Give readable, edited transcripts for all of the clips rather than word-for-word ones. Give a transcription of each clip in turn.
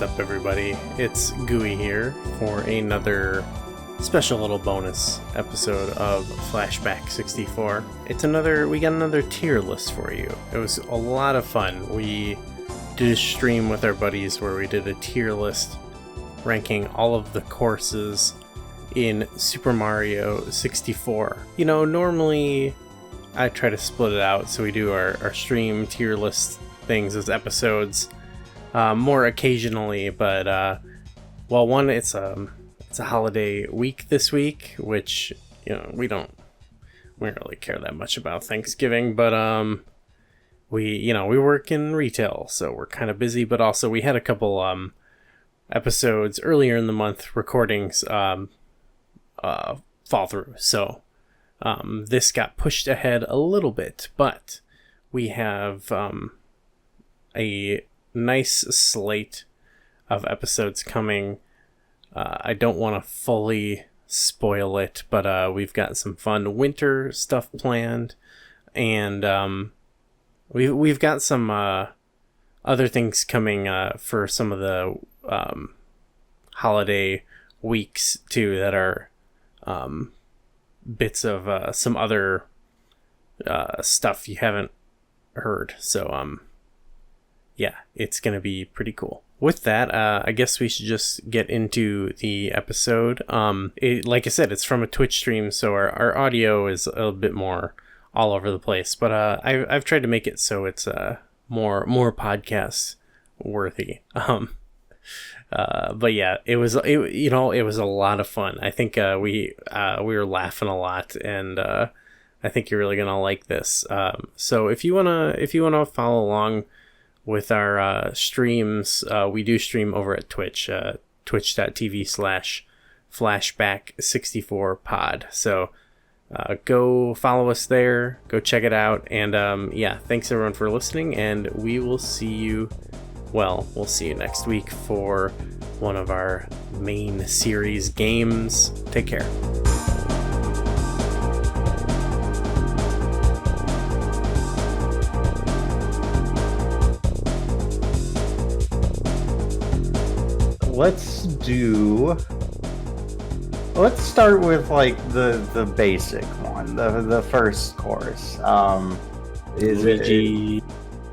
What's up, everybody? It's Gooey here for another special little bonus episode of Flashback 64. We got another tier list for you. It was a lot of fun. We did a stream with our buddies where we did a tier list ranking all of the courses in Super Mario 64. You know, normally I try to split it out, so we do our stream tier list things as episodes more occasionally, but it's a holiday week this week, which, you know, we don't really care that much about Thanksgiving, but we work in retail, so we're kind of busy, but also we had a couple episodes earlier in the month recordings fall through, so this got pushed ahead a little bit, but we have a nice slate of episodes coming. I don't want to fully spoil it, but we've got some fun winter stuff planned, and we've got some other things coming for some of the holiday weeks too that are bits of some other stuff you haven't heard. So yeah, it's gonna be pretty cool. With that, I guess we should just get into the episode. Like I said, it's from a Twitch stream, so our audio is a little bit more all over the place. But I've tried to make it so it's more podcast worthy. But yeah, it was a lot of fun. I think we were laughing a lot, and I think you're really gonna like this. So if you wanna follow along with our streams, we do stream over at Twitch, twitch.tv/flashback64pod. So go follow us there, go check it out, and yeah, thanks everyone for listening, and we'll see you next week for one of our main series games. Take care. Let's start with like the basic one, the first course. Is Luigi it?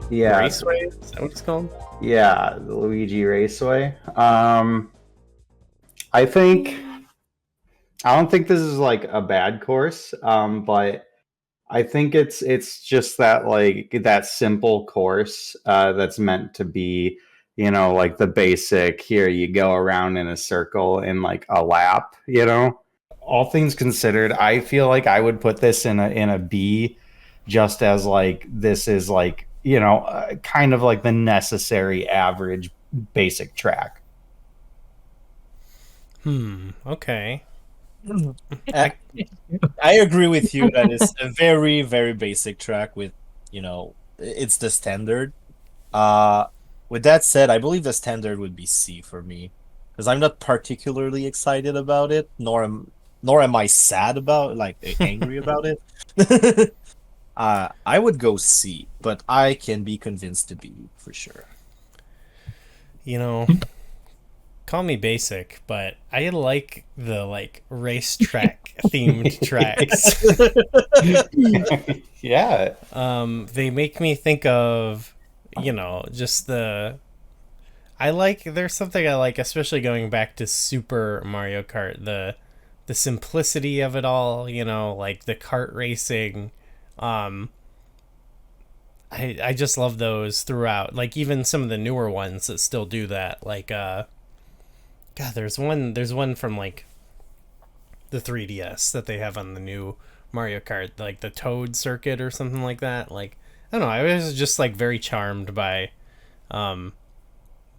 Yeah, Raceway? Is that what it's called? Yeah, the Luigi Raceway. I don't think this is like a bad course, but I think it's just that simple course that's meant to be, you know, like the basic, here you go around in a circle in like a lap, you know. All things considered, I feel like I would put this in a B, just as like this is like, you know, kind of like the necessary average basic track. Okay. I agree with you that it's a very, very basic track with, you know, it's the standard. With that said, I believe the standard would be C for me, because I'm not particularly excited about it, nor am I sad about, like, angry about it. I would go C, but I can be convinced to B for sure. You know, call me basic, but I like the racetrack themed tracks. Yeah. They make me think of, you know, just there's something I like, especially going back to Super Mario Kart, the simplicity of it all, you know, like the kart racing. I just love those throughout, like even some of the newer ones that still do that, like there's one from like the 3DS that they have on the new Mario Kart, like the Toad circuit or something like that. Like, I don't know, I was just like very charmed by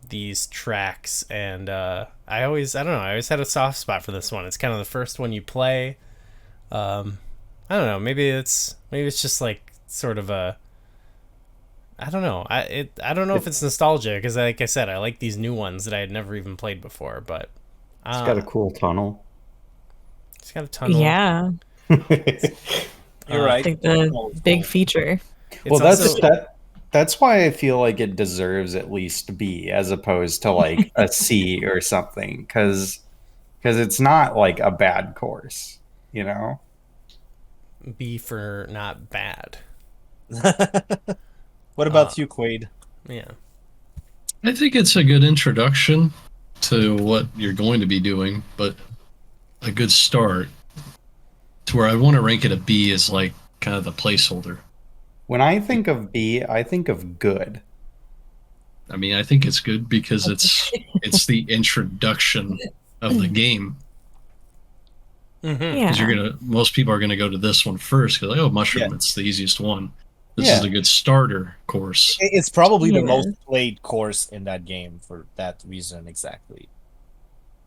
these tracks, and I always had a soft spot for this one. It's kind of the first one you play. I don't know, maybe it's just like sort of a, I don't know. I don't know if it's nostalgia, because like I said, I like these new ones that I had never even played before, but It's got a cool tunnel. It's got a tunnel. Yeah. You're right. Like the big feature. Well, It's that That's why I feel like it deserves at least B as opposed to like a C or something, because it's not like a bad course, you know. B for not bad. What about you, Quaid? Yeah. I think it's a good introduction to what you're going to be doing, but a good start to where I want to rank it a B is like kind of the placeholder. When I think of B, I think of good. I mean, I think it's good because it's the introduction of the game. Mm-hmm. Because most people are gonna go to this one first because like, mushroom, it's the easiest one. This is a good starter course. It's probably the most played course in that game for that reason exactly.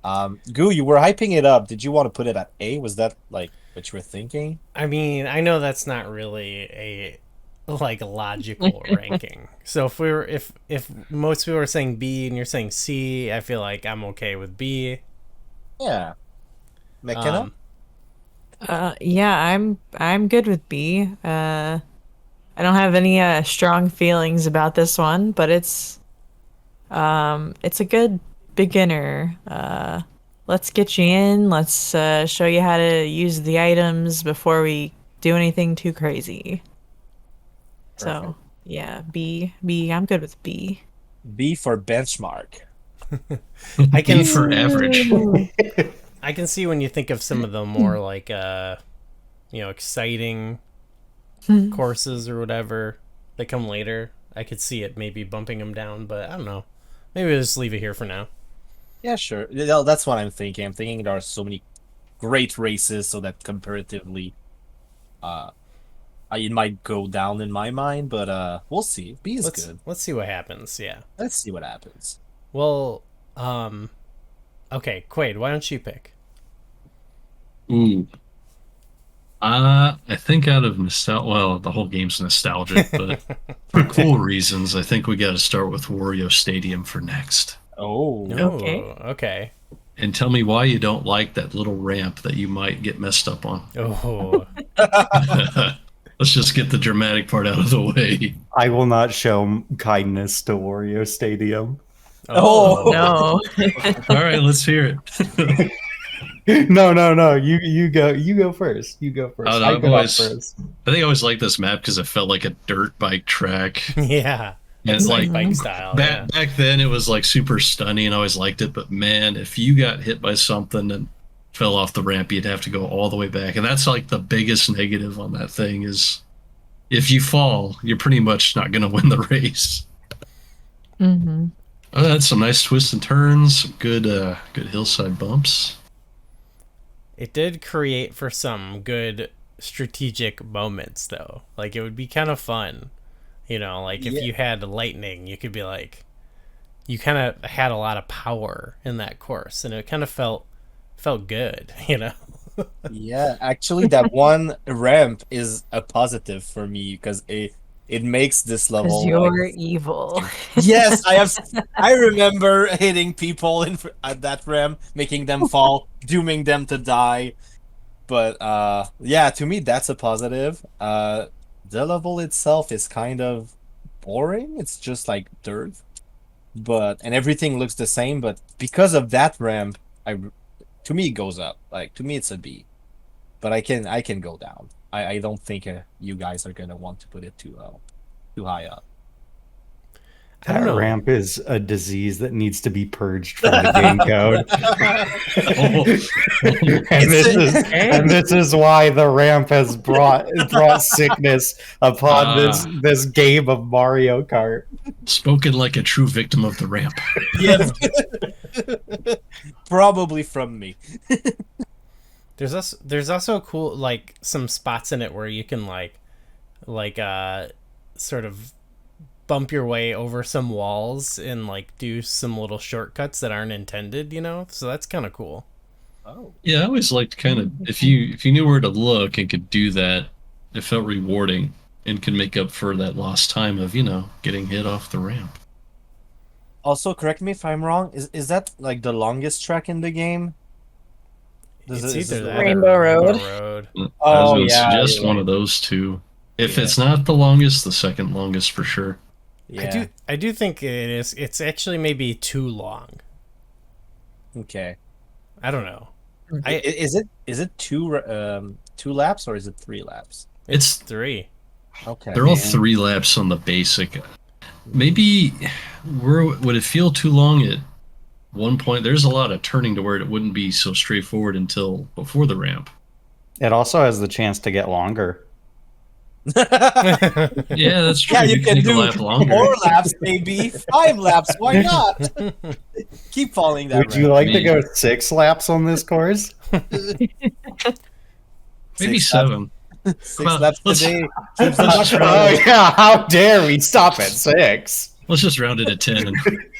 Goo, you were hyping it up. Did you want to put it at A? Was that like what you were thinking? I mean, I know that's not really a logical ranking. So if most people are saying B and you're saying C, I feel like I'm okay with B. Yeah. McKenna? Yeah, I'm good with B. I don't have any strong feelings about this one, but it's a good beginner. Let's get you in. Let's show you how to use the items before we do anything too crazy. Perfect. So yeah, B. I'm good with B. B for benchmark. I can B for average. I can see when you think of some of the more like exciting courses or whatever that come later. I could see it maybe bumping them down, but I don't know. Maybe we'll just leave it here for now. Yeah, sure. That's what I'm thinking. I'm thinking there are so many great races, so that comparatively, it might go down in my mind, but we'll see. B is good. Let's see what happens. Yeah. Let's see what happens. Well, okay, Quaid, why don't you pick? Ooh. I think out of nostalgia, well, the whole game's nostalgic, but for cool reasons, I think we got to start with Wario Stadium for next. Oh. Okay. And tell me why you don't like that little ramp that you might get messed up on. Oh. Let's just get the dramatic part out of the way. I will not show kindness to Wario Stadium. Oh. No. All right, let's hear it. No. You go first. You go first. Oh, no, I I've go always- up first. I think I always liked this map because it felt like a dirt bike track. Yeah. And It's like bike style. Yeah. back then, it was like super stunning, and I always liked it. But man, if you got hit by something and fell off the ramp, you'd have to go all the way back, and that's like the biggest negative on that thing is if you fall, you're pretty much not going to win the race. Mm-hmm. Oh, that's some nice twists and turns, some good hillside bumps. It did create for some good strategic moments, though. Like, it would be kind of fun. You know, like, if you had lightning, you could be like... You kind of had a lot of power in that course, and it kind of felt good, you know? Yeah, actually, that one ramp is a positive for me because it makes this level. Because you're evil. Yes, I remember hitting people at that ramp, making them fall, dooming them to die. But yeah, to me that's a positive. The level itself is kind of boring. It's just like dirt, and everything looks the same. But because of that ramp, to me it goes up. Like to me it's a B, but I can go down. I don't think you guys are gonna want to put it too high up. I don't That know. ramp is a disease that needs to be purged from the game code. and this is why the ramp has brought sickness upon this game of Mario Kart. Spoken like a true victim of the ramp. Yes. Probably from me. There's also cool, like, some spots in it where you can sort of bump your way over some walls and like do some little shortcuts that aren't intended, you know? So that's kind of cool. Oh. Yeah, I always liked kind of if you knew where to look and could do that, it felt rewarding and could make up for that lost time of, getting hit off the ramp. Also, correct me if I'm wrong. Is that like the longest track in the game? It's either that or Rainbow Road. Road. I was Oh going to yeah, suggest you're one right. of those two. If Yeah. it's not the longest, the second longest for sure. Yeah. I do think it is. It's actually maybe too long. Okay. I don't know. Is it two laps or is it 3 laps? It's 3. Okay. They're all 3 laps on the basic. Maybe would it feel too long at one point? There's a lot of turning to where it wouldn't be so straightforward until before the ramp. It also has the chance to get longer. Yeah, that's true. Yeah, you can take do a lap longer. 4 laps, maybe 5 laps. Why not? Keep following that. Would you like to go 6 laps on this course? Maybe 6 7. 6 Well, laps let's- today. let's just Oh round it- yeah, how dare we stop at 6? let's just round it to 10 and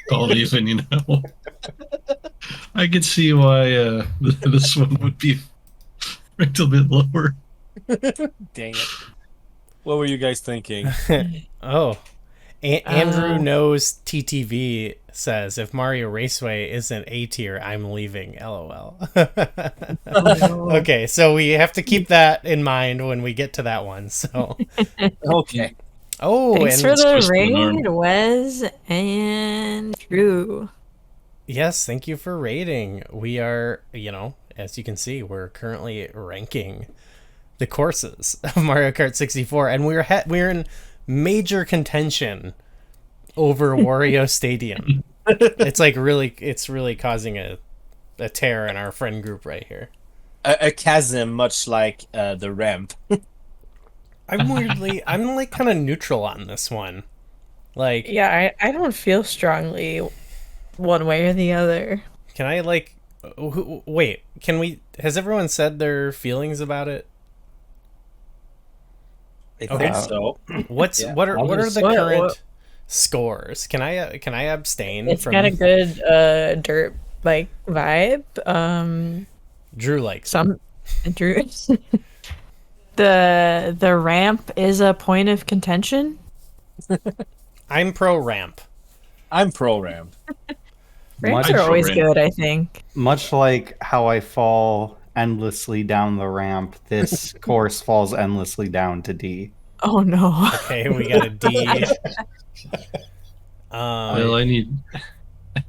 call it even, you know. I could see why this one would be ranked a bit lower. Dang it. What were you guys thinking? Oh, Andrew knows TTV says if Mario Raceway isn't A tier, I'm leaving. LOL. Okay, so we have to keep that in mind when we get to that one. So, Okay. oh, Thanks and for the Crystal raid, Bernard. Wes and Drew. yes, thank you for rating. We are, as you can see, we're currently ranking the courses of Mario Kart 64, and we're in major contention over Wario Stadium. It's really causing a tear in our friend group right here. A chasm, much like the ramp. I'm like kind of neutral on this one. Like, Yeah, I don't feel strongly one way or the other. can I wait? Has everyone said their feelings about it? I Okay. think so. What are the What- current what- scores? Can I abstain It's from got a good dirt bike vibe. Drew likes? Some Drew. The ramp is a point of contention. I'm pro ramp. I'm pro ramp. Ramps Much- are always ramp. good, I think. Much like how I fall endlessly down the ramp, this course falls endlessly down to D. Oh no. Okay, we got a D. Well, I need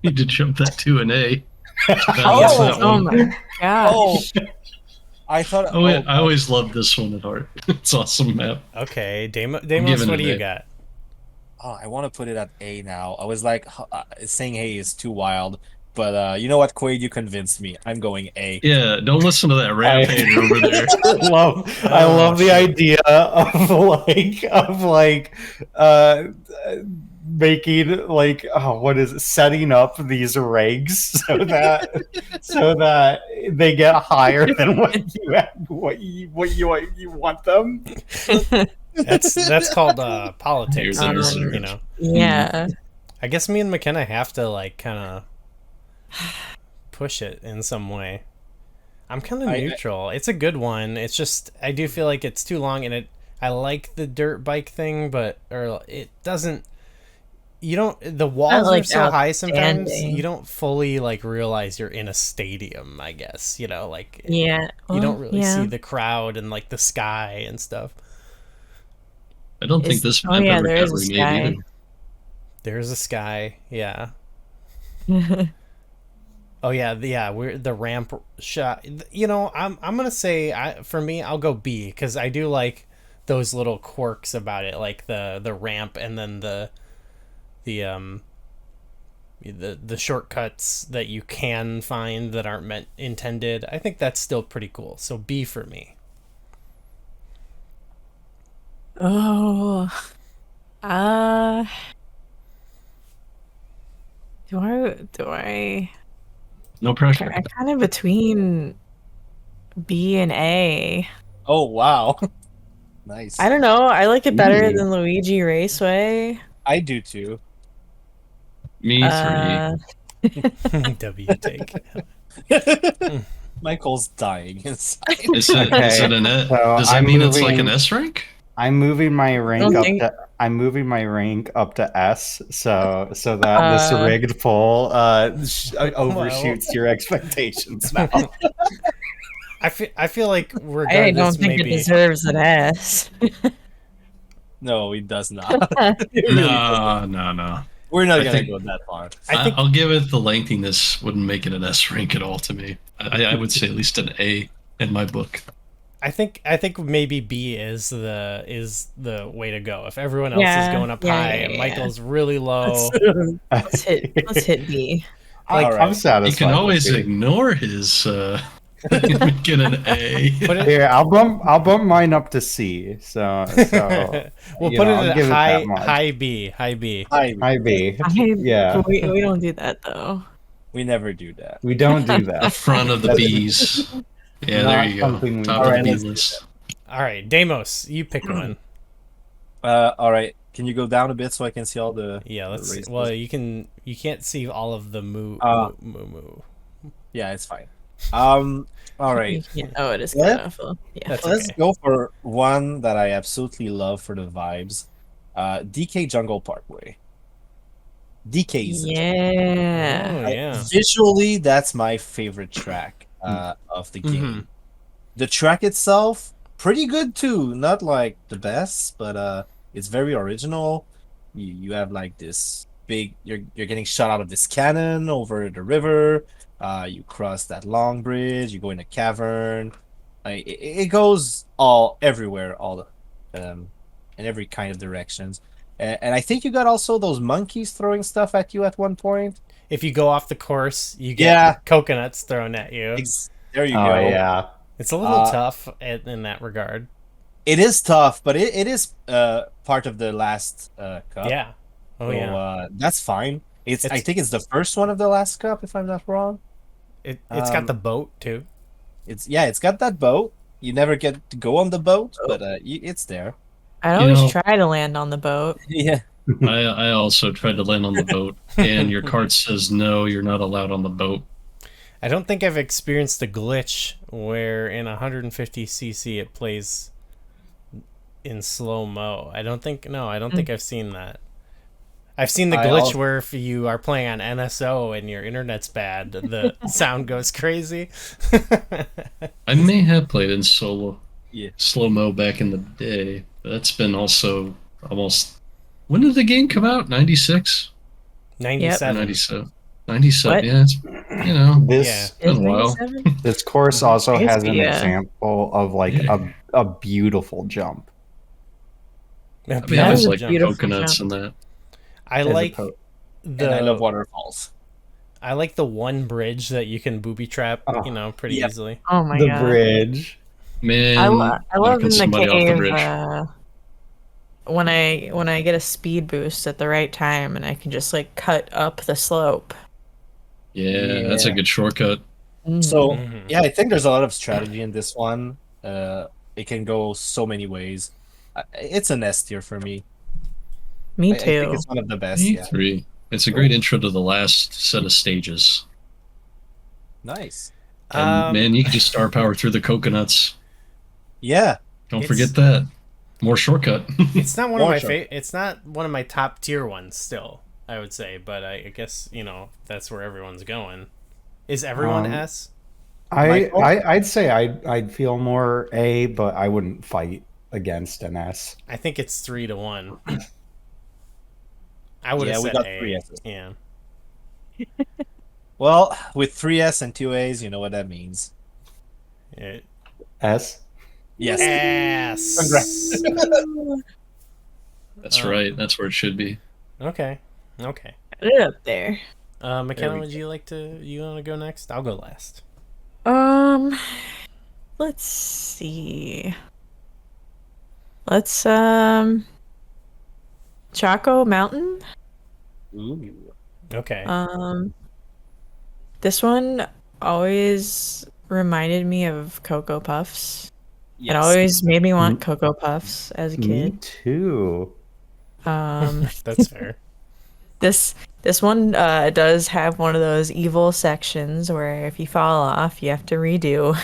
to jump that to an A. Oh, Oh my god. Oh, I thought. Oh, wait, I always loved this one at heart. It's awesome map. Okay, Deimos, giving what it do you A. got? Oh, I want to put it at A now. I was like, saying A is too wild, but you know what, Quaid, you convinced me. I'm going A. Yeah, don't listen to that rap hater over there. I love the idea of making what is it, setting up these rigs so that they get higher than what you want them. That's called politics. Here's or, another. Yeah. I guess me and McKenna have to kind of push it in some way. I'm kind of neutral. It's a good one. It's just I do feel like it's too long, and I like the dirt bike thing, but it doesn't. You don't. The walls like are so high sometimes. outstanding. You don't fully realize you're in a stadium. I guess Yeah. You don't really yeah. see the crowd and the sky and stuff. I don't think this map ever there got is a remade sky. either. There's a sky. Yeah. Oh yeah, we're the ramp shot. I'm gonna say for me I'll go B because I do like those little quirks about it, like the ramp and then the shortcuts that you can find that aren't intended. I think that's still pretty cool. So B for me. Oh. Do I No pressure. I'm kind of between B and A. Oh wow, nice. I don't know. I like it better Ooh. than Luigi Raceway. I do too. Me 3. W take. Michael's dying inside. Is it an S? So Does that I'm mean it's like moving- an S rank? I'm moving my rank don't up think- to. I'm moving my rank up to S, so that this rigged poll overshoots your expectations now. I feel like I regardless, don't think maybe it deserves an S. No, it does not. It really doesn't. No. We're not I gonna think- go that far. I think I'll give it the lengthiness wouldn't make it an S rank at all to me. I would say at least an A in my book. I think maybe B is the way to go. If everyone else is going up high and Michael's really low, Let's hit B. I'm Alright. satisfied. You can with always B. ignore his get an A. put it. Here, I'll bump mine up to C. So We'll you put know, it I'll at give it that high much. high B. High B. High B. Yeah, We don't do that though. We never do that. we don't do The that. front of the That's B's. Yeah, not there you go. something we Top do. of Alright, the B let's do list. All right, Deimos, you pick one. All right. Can you go down a bit so I can see all the? Yeah, let's. races? Well, you can't see all of the moo. Yeah, it's fine. All right. Oh, it is Let- kind of. Yeah. That's Let's okay. go for one that I absolutely love for the vibes. DK Jungle Parkway. DK is the Yeah. Oh yeah. Visually, that's my favorite track of the game. Mhm. The track itself, pretty good too. Not like the best, but it's very original. You have like this big. You're getting shot out of this cannon over the river. You cross that long bridge. You go in a cavern. It goes all everywhere, in every kind of directions. And I think you got also those monkeys throwing stuff at you at one point. If you go off the course, you get Yeah. coconuts thrown at you. There you Oh go. yeah. It's a little Uh, tough in that regard. It is tough, but it is part of the last cup. Yeah. Oh So, yeah. that's fine. I It's- think it's the first one of the last cup, if I'm not wrong. It's got um, the boat too. It's got that boat. You never get to go on the boat, but it's there. I You always know- try to land on the boat. Yeah. I also tried to land on the boat, and your cart says no, you're not allowed on the boat. I don't think I've experienced a glitch where in 150cc it plays in slow mo. I don't think I've seen that. I've seen the glitch where if you are playing on NSO and your internet's bad, the sound goes crazy. I may have played in slow mo back in the day. But that's been also almost. When did the game come out? 96? 97. 97. 97. What? Yeah, it's This Yeah. been a Is while. 97? this course also It's- has an yeah. example of like a beautiful jump. Yeah, I mean, That there's is a like beautiful coconuts and that. I as like opposed- And I love waterfalls. I like the one bridge that you can booby trap, Oh. pretty Yeah. easily. Oh my the god. bridge. Man, I love knocking in the somebody off the cave bridge. when I get a speed boost at the right time and I can just like cut up the slope. Yeah, that's a Yeah. good shortcut. So Mhm. yeah, I think there's a lot of strategy in this one. It can go so many ways. It's an S tier for me. Me I think too. it's one of the best. Yeah. E3. It's a great intro to the last set of stages. Nice. And man, you can just star power through the coconuts. Yeah. Don't It's- forget that. More shortcut. It's not one of More my so. it's not one of my top tier ones still, I would say, but I guess, that's where everyone's going. Is everyone Um, S? Michael? I'd say I'd feel more A, but I wouldn't fight against an S. I think it's 3-1. I would Yeah, have we said got A. 3 S's. Yeah. Well, with 3S and 2As, you know what that means. It, S. Yes. S. Congrats. That's right. That's where it should be. Okay. Got it up there. McKenna, we would you want to go next? I'll go last. Let's see. Let's Choco Mountain. Ooh. Okay. This one always reminded me of Cocoa Puffs. Yes. It always made me want Cocoa Puffs as a Me kid. too. That's fair. This one does have one of those evil sections where if you fall off, you have to redo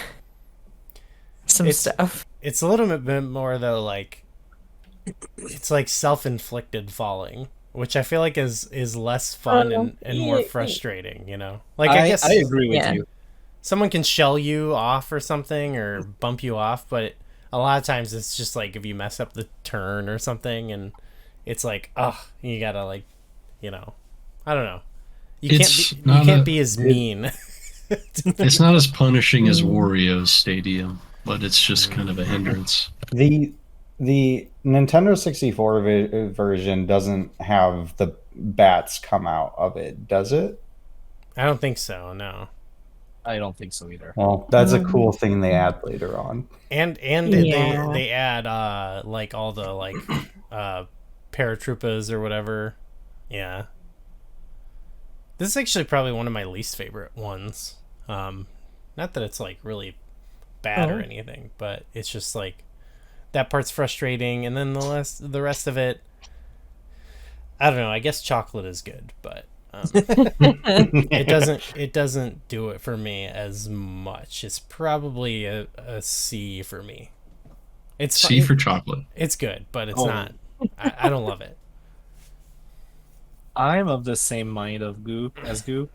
some It's- stuff. It's a little bit more though, like it's like self-inflicted falling, which I feel like is less fun and more frustrating. Like I guess I agree with Yeah. you. someone can shell you off or something or bump you off, but a lot of times it's just like if you mess up the turn or something, and it's like, oh, you gotta like, I don't know. It's You not can't a- be as mean. It's not as punishing as Wario's Stadium, but it's just kind of a hindrance. The Nintendo 64 version doesn't have the bats come out of it, does it? I don't think so. No. I don't think so either. Well, that's a cool thing they add later on. And Yeah. they add like all the like paratroopas or whatever. Yeah. This is actually probably one of my least favorite ones. Not that it's like really bad or anything, but it's just like that part's frustrating, and then the rest of it, I don't know. I guess chocolate is good, but it doesn't do it for me as much. It's probably a C for me. It's C fine. for chocolate. It's good, but it's Oh. not. I don't love it. I'm of the same mind of Goo as Goo.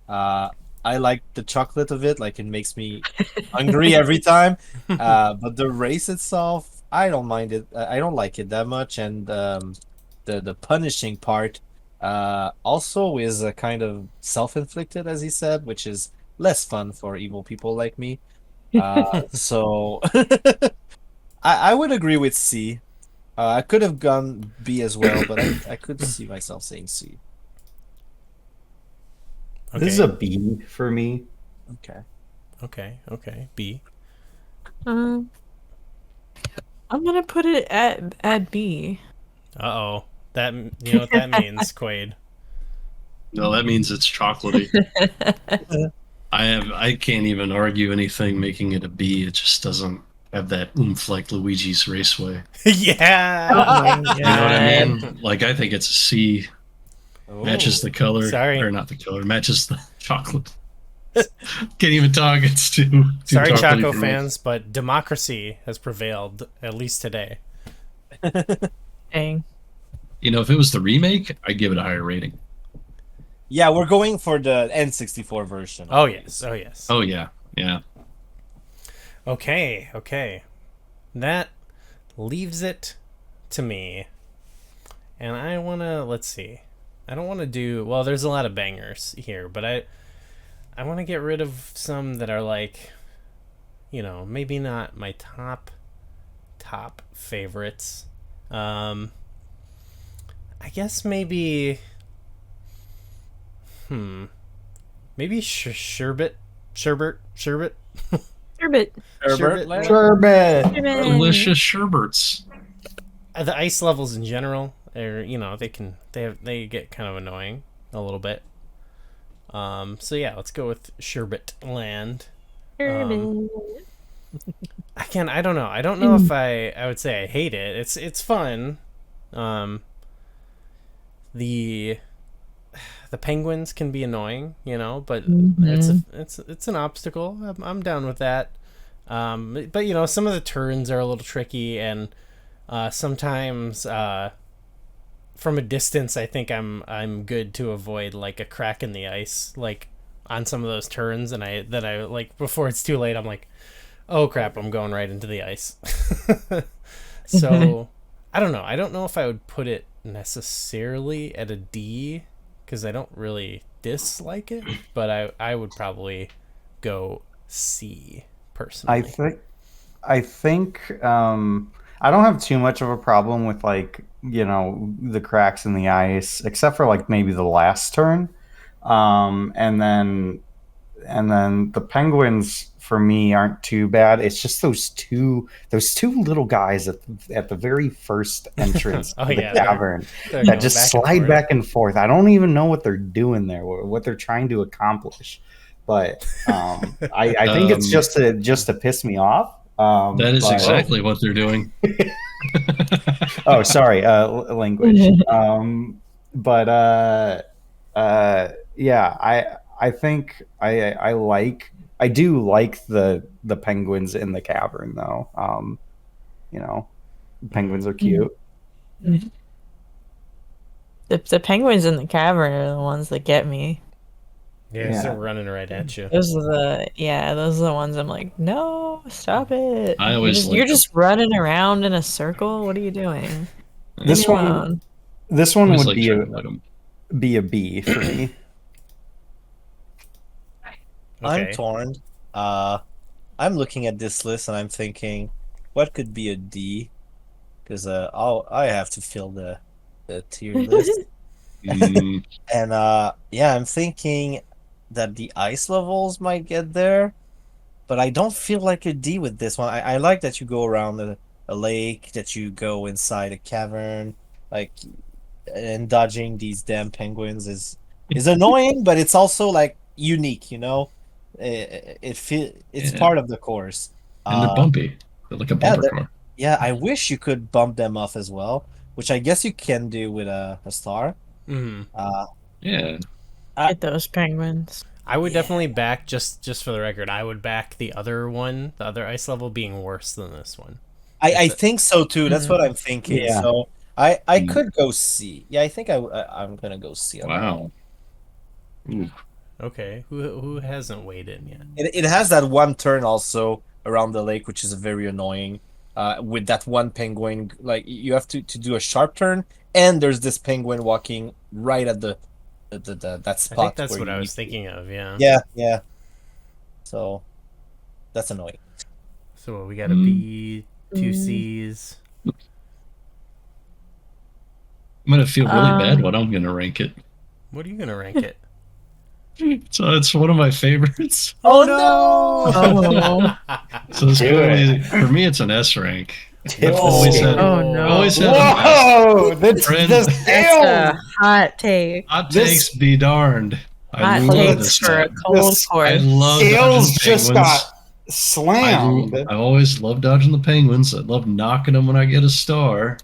I like the chocolate of it, like it makes me hungry every time. But the race itself, I don't mind it. I don't like it that much, and the punishing part also is a kind of self-inflicted, as he said, which is less fun for evil people like me. So I would agree with C. I could have gone B as well, but I could see myself saying C. Okay. This is a B for me. Okay. Okay. B. I'm gonna put it at B. Uh-oh. That, you know what that means, Quaid. No, that means it's chocolatey. I can't even argue anything making it a B. It just doesn't have that oomph like Luigi's Raceway. Yeah. Oh my You know what I God. mean? Like I think it's a C. Matches the color. Sorry. Or not the color. Matches the chocolate. Can't even talk. It's too Sorry, chocolatey Choco for me. fans, but democracy has prevailed, at least today. Dang. You know, if it was the remake, I'd give it a higher rating. Yeah, we're going for the N64 version. Oh, yes. Oh, yes. Oh yeah, yeah. Okay. That leaves it to me. And I want to, let's see. I don't want to do, well, there's a lot of bangers here, but I want to get rid of some that are like, maybe not my top favorites. I guess maybe maybe sherbet. Sherbet. Herbert, Sherbet. Larry? Sherbet. Delicious sherbets. The ice levels in general are, they get kind of annoying a little bit. So yeah, let's go with Sherbet Land. Sherbet. I don't know. I don't know if I would say I hate it. It's fun. The penguins can be annoying, but it's an obstacle. I'm down with that. But some of the turns are a little tricky, and sometimes from a distance, I think I'm good to avoid like a crack in the ice, like on some of those turns, and I like before it's too late, I'm like, oh crap, I'm going right into the ice. So I don't know. I don't know if I would put it necessarily at a D because I don't really dislike it, but I would probably go C personally. I think I don't have too much of a problem with like the cracks in the ice, except for like maybe the last turn, and then the penguins for me aren't too bad. It's just those two little guys at the very first entrance Oh, of the yeah, cavern They're that going just back and slide forth. back and forth. I don't even know what they're doing there, what they're trying to accomplish. But I think it's just to piss me off. That is but- exactly what they're doing. Oh, sorry, language. Yeah, I think I do like the penguins in the cavern though. Penguins are cute. The penguins in the cavern are the ones that get me. Yeah, they're running right at you. Those are the ones I'm like, no, stop it. I always You're liked just running around in a circle. What are you doing? Leave This me one, alone. this I one always would like trying to avoid 'em. be a B for me. I'm Okay. torn. I'm looking at this list and I'm thinking, what could be a D? Because I have to fill the tier list. Mm, And yeah, I'm thinking that the ice levels might get there, but I don't feel like a D with this one. I like that you go around a lake, that you go inside a cavern, like, and dodging these damn penguins is annoying, but it's also like unique, you know. It's Yeah. part of the course. and they're bumpy. They're like a Yeah, bumper car. yeah. I wish you could bump them off as well, which I guess you can do with a star. Hmm. Yeah. Get those penguins. I would definitely back, just for the record, I would back the other one, the other ice level being worse than this one. I think so too. That's what I'm thinking. Yeah. So I Mm. could go C. Yeah, I think I'm gonna go C. On that. Wow. Ooh. Okay, who hasn't weighed in yet? It has that one turn also around the lake, which is very annoying. With that one penguin, like you have to do a sharp turn, and there's this penguin walking right at that I spot. think that's where what you I need was to- thinking of. Yeah. Yeah. So that's annoying. So we got a B, two C's. I'm gonna feel really bad when I'm gonna rank it. What are you gonna rank it? So it's one of my favorites. Oh no! Oh, So it's Do clearly, for me, it's an S rank. Tip I've always scale. had, Oh, no. always had an S. Whoa! The Friend. the that's scale. a hot take. Hot This- takes be darned. I Hot love takes this for a map. cold This- I course. love Scales dodging just penguins. got slammed. I always love dodging the penguins. I love knocking them when I get a star.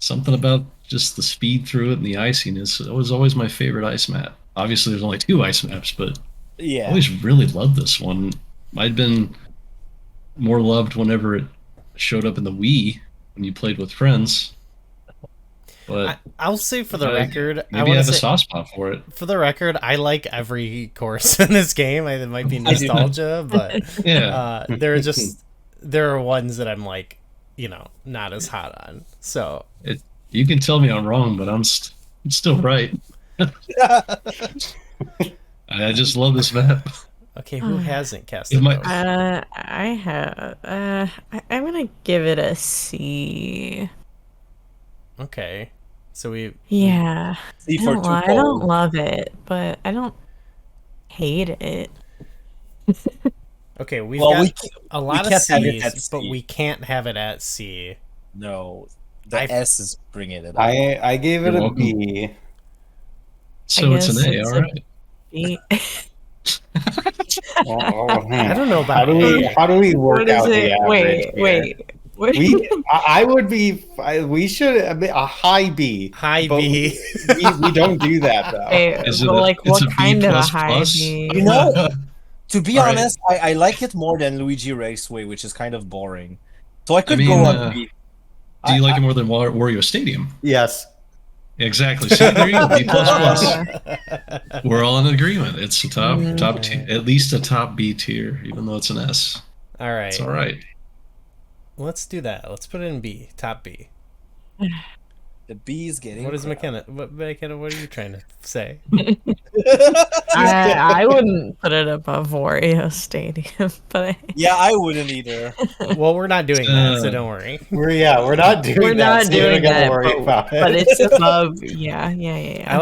Something about just the speed through it and the iciness. It was always my favorite ice map. Obviously, there's only 2 ice maps, but I Yeah. always really loved this one. Might have been more loved whenever it showed up in the Wii when you played with friends. But I'll say for the uh, record, I maybe I want have to a say soft spot for it. for the record, I like every course in this game. It might be do. nostalgia, but Yeah. there are ones that I'm like, not as hot on. So You can tell me I'm wrong, but I'm still right. I just love this map. okay, who hasn't cast It a might- vote? I have. I'm gonna give it a C. Okay, so we Yeah. C I for don't, too I don't cold. love it, but I don't hate it. okay we've Well, got we a lot of can't have it C's, at but C. we can't have it at C. No, the I've- S is bringing it up. I gave it You're a welcome. B. So it's an guess A, it's all a- right. B. I don't know about How do we work What is out the it? average? Wait. I would be. We should a high B. High but B. We don't do that though. Wait, Is it but a- like, it's what a B kind of a plus high plus? B? You know, to be All right. honest, I like it more than Luigi Raceway, which is kind of boring. So I could mean, go on B. Do you like it more than Wario Stadium? Yes. Exactly. See, there you go. B plus plus. Uh, We're all in agreement. It's a top Mm. tier, at least a top B tier, even though it's an S. All right, It's all right. let's do that. Let's put it in B, top B. The B is getting. What is crap. McKenna? What are you trying to say? I wouldn't put it above Wario Stadium, but Yeah, I wouldn't either. Well, we're not doing that, so don't worry. We're not doing we're that. not so you don't doing gotta that. worry about it. But it's above. Yeah. I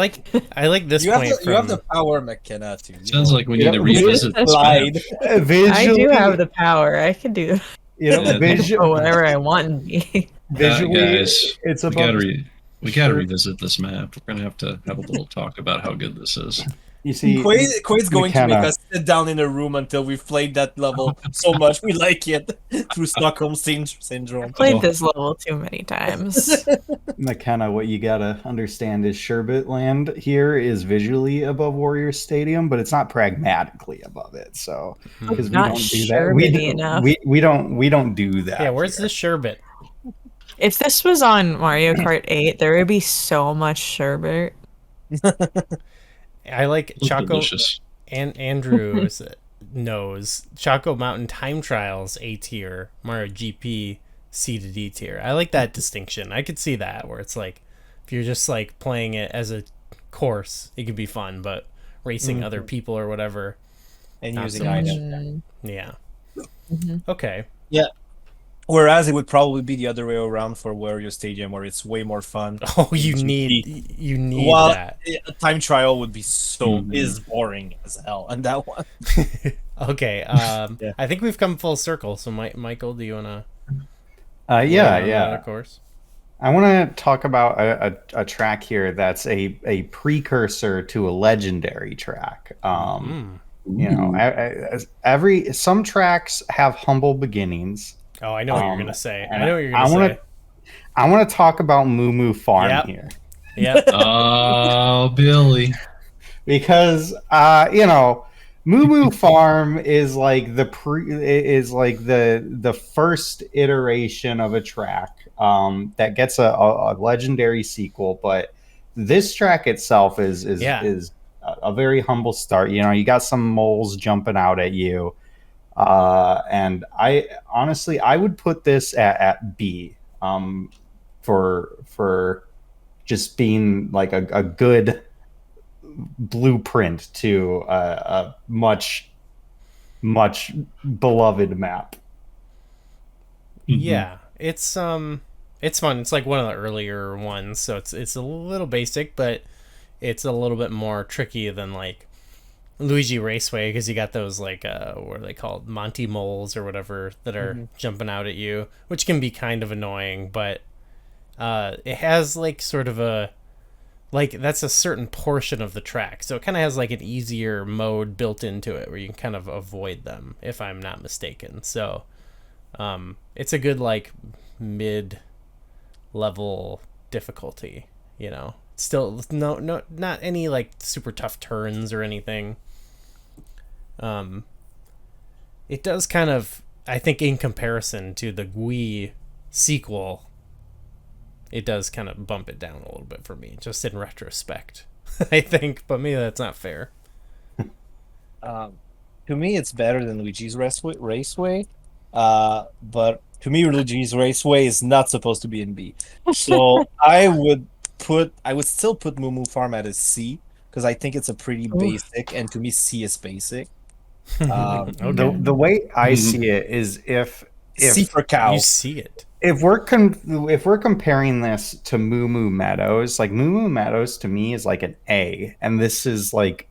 like this You have, point you have from. the power, McKenna, too. Sounds like we need to Yeah, revisit this map. Slide. Visually, I do have the power. I can do Yeah, whatever I want in B. visually, guys, it's we above. gotta revisit this map. We're gonna have to have a little talk about how good this is. You see, Quaid's going to make McKenna. us sit down in a room until we've played that level so much we like it through Stockholm syndrome. Played this level too many times. McKenna, what you gotta understand is Sherbet Land here is visually above Warrior Stadium, but it's not pragmatically above it. So because we Not don't do that, sherbety enough. we don't do that. Yeah, where's here. the sherbet? If this was on Mario Kart 8, there would be so much sherbet. I like Looks Choco. delicious. And Andrew knows Choco Mountain Time Trials A tier, Mario GP C to D tier. I like that distinction. I could see that where it's like if you're just like playing it as a course, it could be fun, but racing other people or whatever, And not using so much. items. Yeah. Mhm. Okay. Whereas it would probably be the other way around for Wario Stadium, where it's way more fun. Oh, in you GP. need While that. a time trial would be Mhm. is boring as hell, and that one. Okay. Yeah. I think we've come full circle. So, Michael, do you want to? Yeah. Of course. I want to talk about a track here that's a precursor to a legendary track. You know, some tracks have humble beginnings. Oh, I know what you're gonna say. I and know what you're gonna say. I want to talk about Moo Moo Farm Yep. here Yep. Oh, Billy. because you know, Moo Moo Farm is like the first iteration of a track that gets a legendary sequel, but this track itself is a very humble start. You know, you got some moles jumping out at you, and I honestly I would put this at B, for just being like a good blueprint to a much beloved map. Yeah, it's fun. It's like one of the earlier ones, so it's a little basic, but it's a little bit more tricky than like Luigi Raceway because you got those like what are they called, Monty moles or whatever that are jumping out at you, which can be kind of annoying, but it has like sort of a like that's a certain portion of the track, so it kind of has like an easier mode built into it where you can kind of avoid them, if I'm not mistaken. So it's a good like mid-level difficulty, you know. Still no not any like super tough turns or anything. It does kind of, I think, in comparison to the Wii sequel, it does kind of bump it down a little bit for me, just in retrospect. I think, but maybe that's not fair. To me, it's better than Luigi's Raceway. But to me, Luigi's Raceway is not supposed to be in B. So I would still put Moo Moo Farm at a C because I think it's a pretty basic, and to me, C is basic. Okay. The way I see it is if C for cow. You see it. if we're comparing this to Moo Moo Meadows, like Moo Moo Meadows to me is like an A, and this is like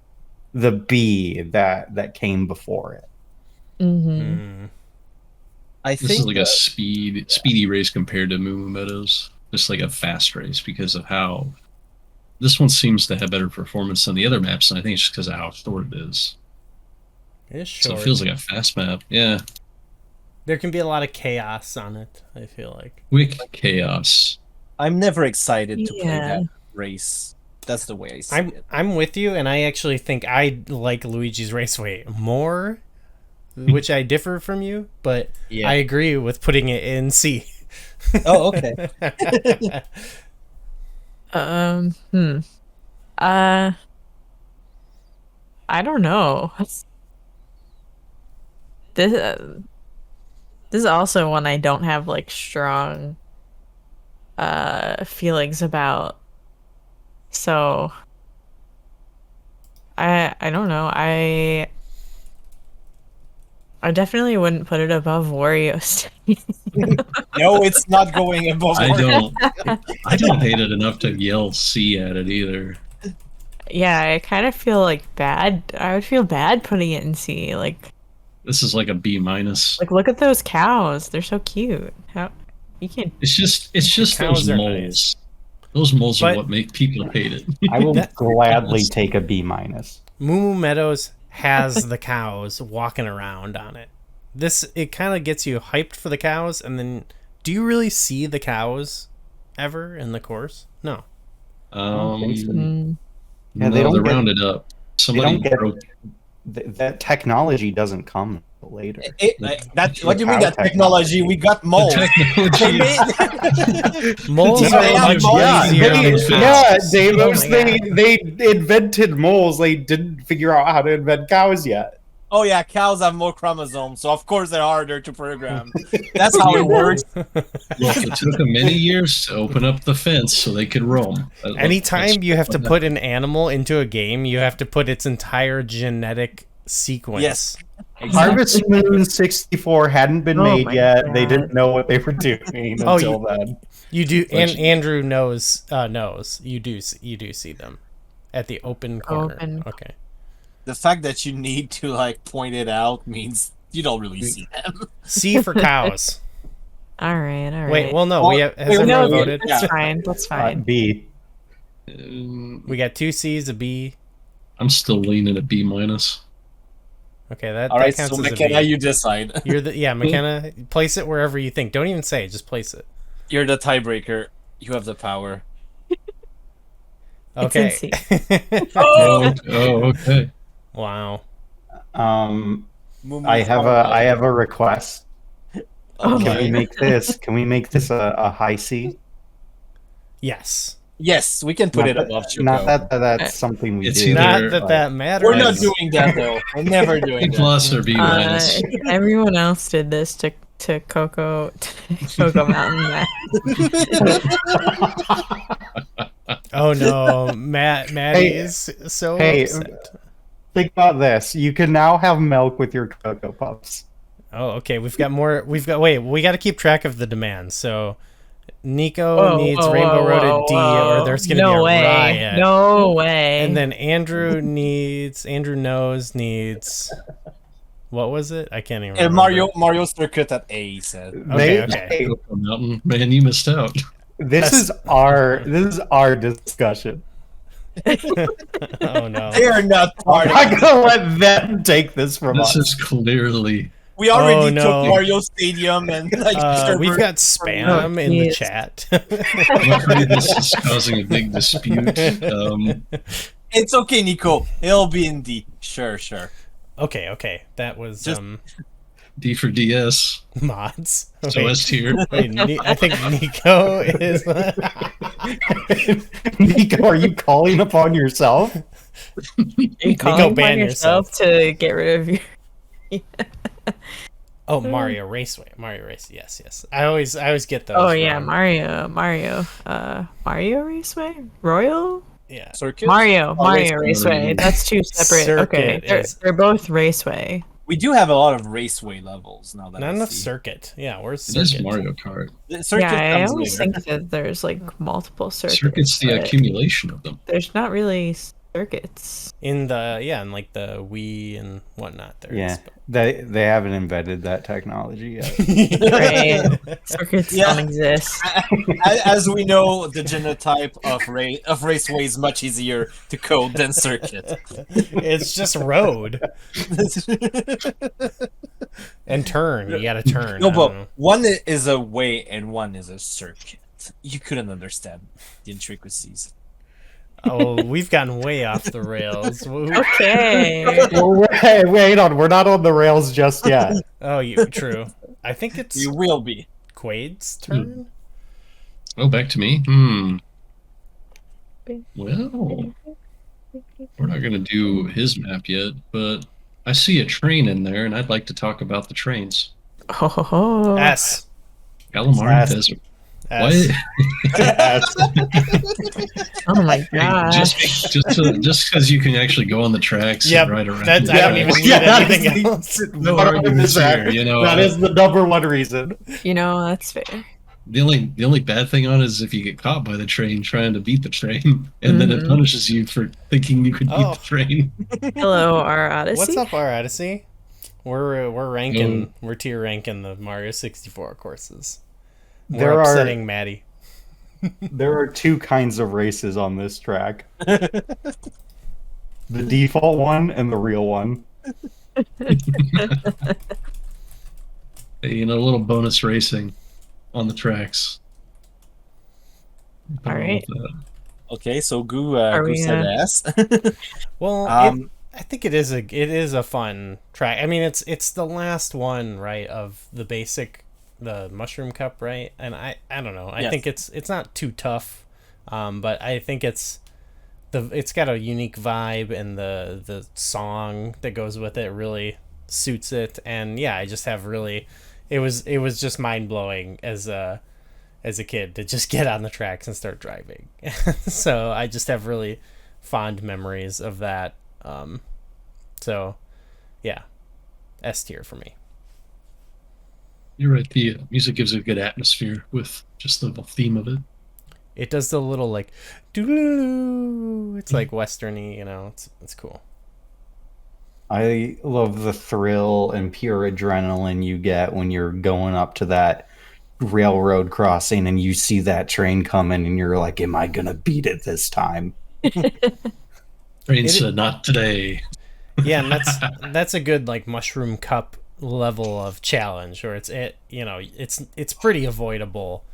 the B that came before it. Mm-hmm. I This think is like a speedy race compared to Moo Moo Meadows. Just like a fast race because of how this one seems to have better performance than the other maps, and I think it's just because of how short it is. It's So short. it feels like a fast map. Yeah. There can be a lot of chaos on it, I feel like. Quick chaos. I'm never excited to play Yeah. that race. That's the way I see it. I'm with you, and I actually think I like Luigi's Raceway more, which I differ from you, but Yeah. I agree with putting it in C. Oh, okay. I don't know. This is also one I don't have like strong feelings about. So I don't know. I definitely wouldn't put it above Wario Stadium. No, it's not going above. I Wario. don't hate it enough to yell C at it either. Yeah, I kind of feel like bad. I would feel bad putting it in C. Like This is like a B minus. look at those cows. They're so cute. How you can't. It's just cows those are moles. nice. Those moles But- are what make people hate it. I will gladly take a B minus. Moo Moo Meadows has the cows walking around on it. It kind of gets you hyped for the cows, and then do you really see the cows ever in the course? No. Mm, Yeah, No, they don't they're get- rounded up. Somebody don't get- broke. That technology doesn't come later. What do you mean cow that technology? We got moles. Technology. Moles Yeah, are they have much moles. easier than cows. Davis, Oh my they invented moles. They didn't figure out how to invent cows yet. Oh yeah, cows have more chromosomes, so of course they're harder to program. That's how it works. Well, it took them many years to open up the fence so they could roam. Anytime you have to put an animal into a game, you have to put its entire genetic sequence. Yes. Harvest Moon 64 hadn't been Oh made my yet. They God. didn't know what they were doing Oh, until then. You do, and Like- Andrew knows. You do see them at the open corner. Open. Okay. The fact that you need to like point it out means you don't really see them. C for cows. All right. Wait, well, no, we have. Has Wait, everyone no, voted? That's Yeah. fine. That's fine. B. We got 2 C's, a B. I'm still leaning at B minus. Okay, that, All that right, counts so as a McKenna, B. you decide. You're the McKenna. Place it wherever you think. Don't even say it. Just place it. You're the tiebreaker. You have the power. It's in Okay. C. Oh, okay. Wow. I have a request. Oh Can my we make this? Can we make this a high C? Yes. Yes, we can put it above Not Chuko. that that's something we It's do. either- Not that matters. We're not doing that though. We're never doing B that. plus or B minus. Everyone else did this to Coco Mountain. Matt. Oh no, Maddie is so upset. Think about this. You can now have milk with your Cocoa Puffs. Oh, okay. We've got more. Wait. We got to keep track of the demands. So, Nico needs Rainbow Road at D, or there's going to be a riot. No way. And then Andrew needs. What was it? I can't even remember. Mario Circuit at A, he said. Okay. Mountain, man, you missed out. This is our discussion. Oh no. They are not part I'm of not gonna let them take this from This us. is clearly. We already no. took Mario Stadium and like We've got spam in the Yes. chat. I'm afraid this is causing a big dispute. It's okay, Nico. It'll be in D. Sure. Okay. That was Just- D for DS. mods. So Wait, S tier. I think Nico is. Nico, are you calling upon yourself? you calling ban upon yourself to get rid of your. Oh, Mario Raceway. Mario Race. Yes. I always get those. Oh yeah, wrong. Mario Raceway, Royal Yeah. Circuit. Mario Raceway. Raceway. That's two separate. Okay, Circuit they're both Raceway. We do have a lot of raceway levels now. That Not I enough see. circuit. Yeah, where's It is circuit? Mario Kart. The circuit Yeah, I comes always later. think that there's like multiple circuits. Circuit's the but accumulation of them. There's not really circuits. In like the Wii and whatnot. There Yeah, is. they haven't invented that technology yet. Right. Circuits Yeah. don't exist. As we know, the genotype of raceway is much easier to code than circuit. It's just road and turn. You gotta turn. No, I don't know. but one is a way and one is a circuit. You couldn't understand the intricacies. Oh, we've gotten way off the rails. Okay. Well, wait on. We're not on the rails just yet. Oh, true. I think it's You will be. Quaid's turn. Oh, back to me? Well, we're not going to do his map yet, but I see a train in there, and I'd like to talk about the trains. Oh. S. Calamari S. Desert. S. Oh my Hey, gosh. just because you can actually go on the tracks Yep, and ride around. that's, I don't even need anything else. No arguments here, you know. That is the number one reason. You know, that's fair. The only bad thing on it is if you get caught by the train trying to beat the train, and then it Mhm. punishes you for thinking you could beat Oh. the train. Hello, our Odyssey. What's up, our Odyssey? We're ranking. We're tier ranking the Mario 64 courses. We're upsetting Maddie. There are two kinds of races on this track. The default one and the real one. You know, a little bonus racing on the tracks. All right. Okay, so Goo Are Goo we, said S. Well, Um, I think it is a fun track. I mean, it's the last one, right, of the Mushroom Cup, right? And I don't know. I think it's not too tough, but I think it's got a unique vibe, and the song that goes with it really suits it. And yeah, I just have really, it was just mind blowing as a kid to just get on the tracks and start driving. So I just have really fond memories of that. So yeah, S tier for me. You're right. The music gives a good atmosphere with just the theme of it. It does the little like doo. It's like westerny, it's cool. I love the thrill and pure adrenaline you get when you're going up to that railroad crossing and you see that train coming and you're like, am I gonna beat it this time? Train said, not today. Yeah, and that's a good like Mushroom Cup level of challenge, or it's pretty avoidable,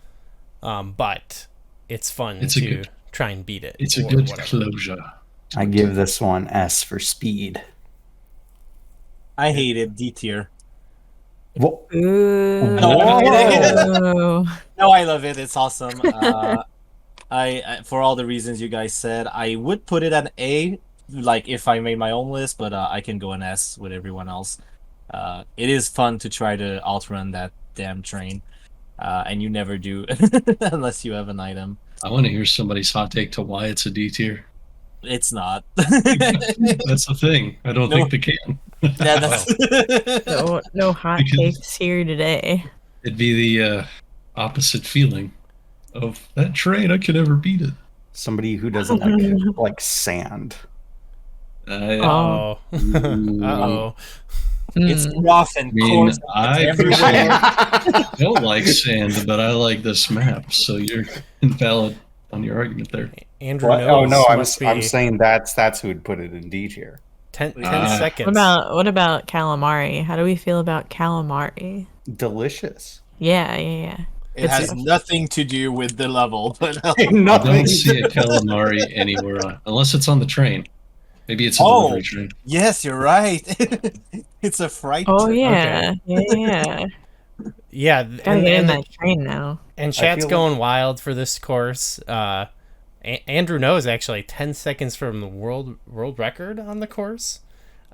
but it's fun to try and beat it. It's a good closure. I give this one S for speed. I hate it. D tier. Whoa. Ooh. No, I love it. It's awesome. I for all the reasons you guys said, I would put it at A, like if I made my own list, but I can go an S with everyone else. It is fun to try to outrun that damn train, and you never do unless you have an item. I want to hear somebody's hot take to why it's a D tier. It's not. That's the thing. I don't think they can. Yeah, that's... No hot takes here today. It'd be the opposite feeling of that train. I could never beat it. Somebody who doesn't like sand. Uh-oh. It's rough and coarse. I personally don't like sand, but I like this map, so you're invalid on your argument there. Andrew What? Oh no, I'm must be saying that's who'd put it in D tier. 10 seconds. What about calamari? How do we feel about calamari? Delicious. Yeah. It has nothing to do with the level, but I don't see a calamari anywhere unless it's on the train. Maybe it's a delivery train. Yes, you're right. It's a freight. Oh yeah, yeah. Yeah, Gotta get in that train now. And chat's going wild for this course. Andrew knows actually 10 seconds from the world record on the course.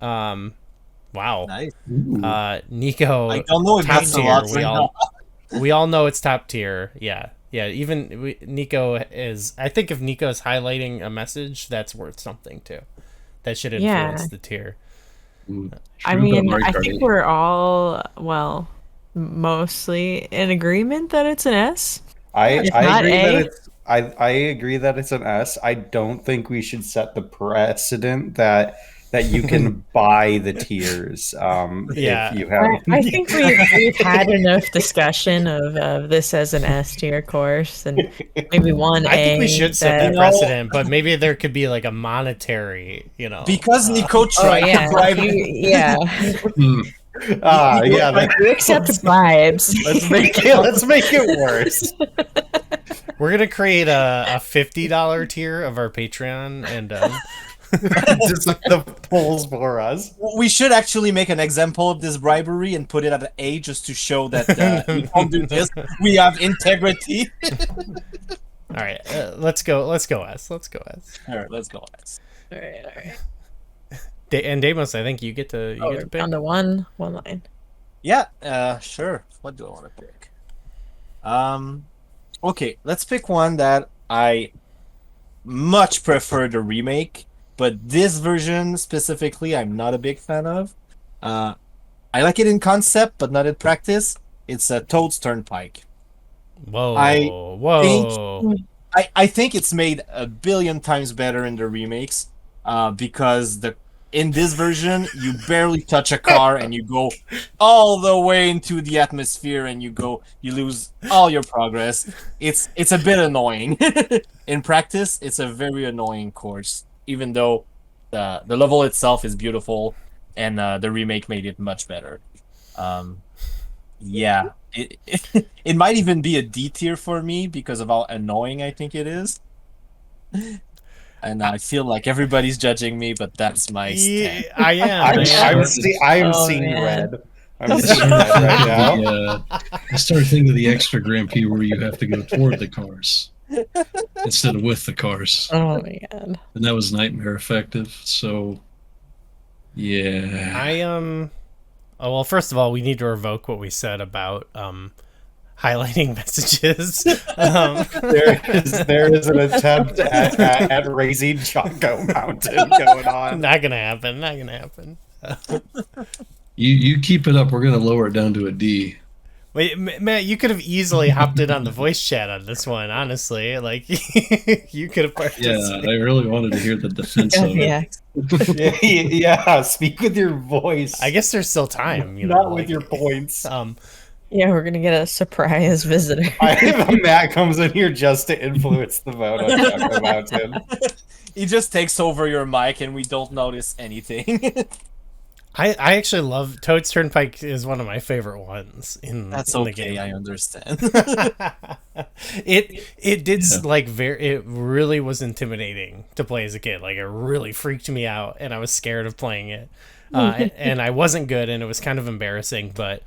Wow. Nice. Nico, I don't know if top that's tier. a lot. We all know it's top tier. Yeah. Even Nico is. I think if Nico's highlighting a message, that's worth something too. That should influence the tier. I mean, I think we're all mostly in agreement that it's an S. I agree that it's an S. I don't think we should set the precedent that you can buy the tiers. If you have. I think we've had enough discussion of this as an S tier course, and maybe one. I think we should set that precedent, but maybe there could be like a monetary, because Nico tried to drive. Yeah. We accept vibes. Let's make it worse. We're gonna create a $50 tier of our Patreon, and just like the polls for us. We should actually make an example of this bribery and put it at an A just to show that we don't do this. We have integrity. All right, let's go S. All right, let's go S. All right. And Deimos, I think you get to pick. Down to one line. Yeah, sure. What do I want to pick? Okay, let's pick one that I much prefer the remake, but this version specifically, I'm not a big fan of. I like it in concept, but not in practice. It's a Toad's Turnpike. Whoa! I think it's made a billion times better in the remakes, because in this version you barely touch a car and you go all the way into the atmosphere and you lose all your progress. It's a bit annoying. In practice, it's a very annoying course, even though the level itself is beautiful and the remake made it much better. Yeah, it might even be a D tier for me because of how annoying I think it is. And I feel like everybody's judging me, but that's my stand. I am. I am Oh, seeing man. red. I'm I seeing started red right thinking now. I started thinking of the extra Grand Prix where you have to go toward the cars instead of with the cars, Oh my god. and that was nightmare effective. So, yeah, Oh well, first of all, we need to revoke what we said about highlighting messages. There is an attempt at raising Chaco Mountain going on. Not gonna happen. Not gonna happen. you keep it up. We're gonna lower it down to a D. Wait, Matt, you could have easily hopped in on the voice chat on this one. Honestly, like you could have Yeah, participated. I really wanted to hear the defense of it. Yeah. Yeah, speak with your voice. I guess there's still time. You know, Not with like, your points. Yeah, we're gonna get a surprise visitor. Matt comes in here just to influence the vote on Chaco Mountain. He just takes over your mic, and we don't notice anything. I actually love Toad's Turnpike is one of my favorite ones in That's in the okay. game. I understand. It did Yeah. like it really was intimidating to play as a kid. Like it really freaked me out, and I was scared of playing it. And I wasn't good, and it was kind of embarrassing. But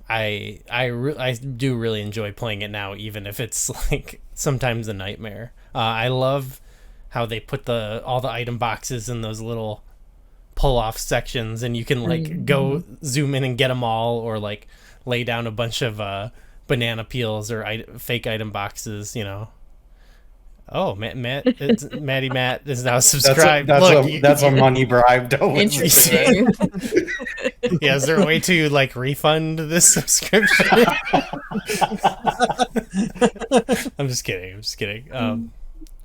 I do really enjoy playing it now, even if it's like sometimes a nightmare. I love how they put all the item boxes in those little pull off sections, and you can like go zoom in and get them all, or like lay down a bunch of banana peels or fake item boxes, you know. Oh, Matt is now subscribed. That's a money bribe. Don't listen to it. Interesting. Yeah, is there a way to like refund this subscription? I'm just kidding.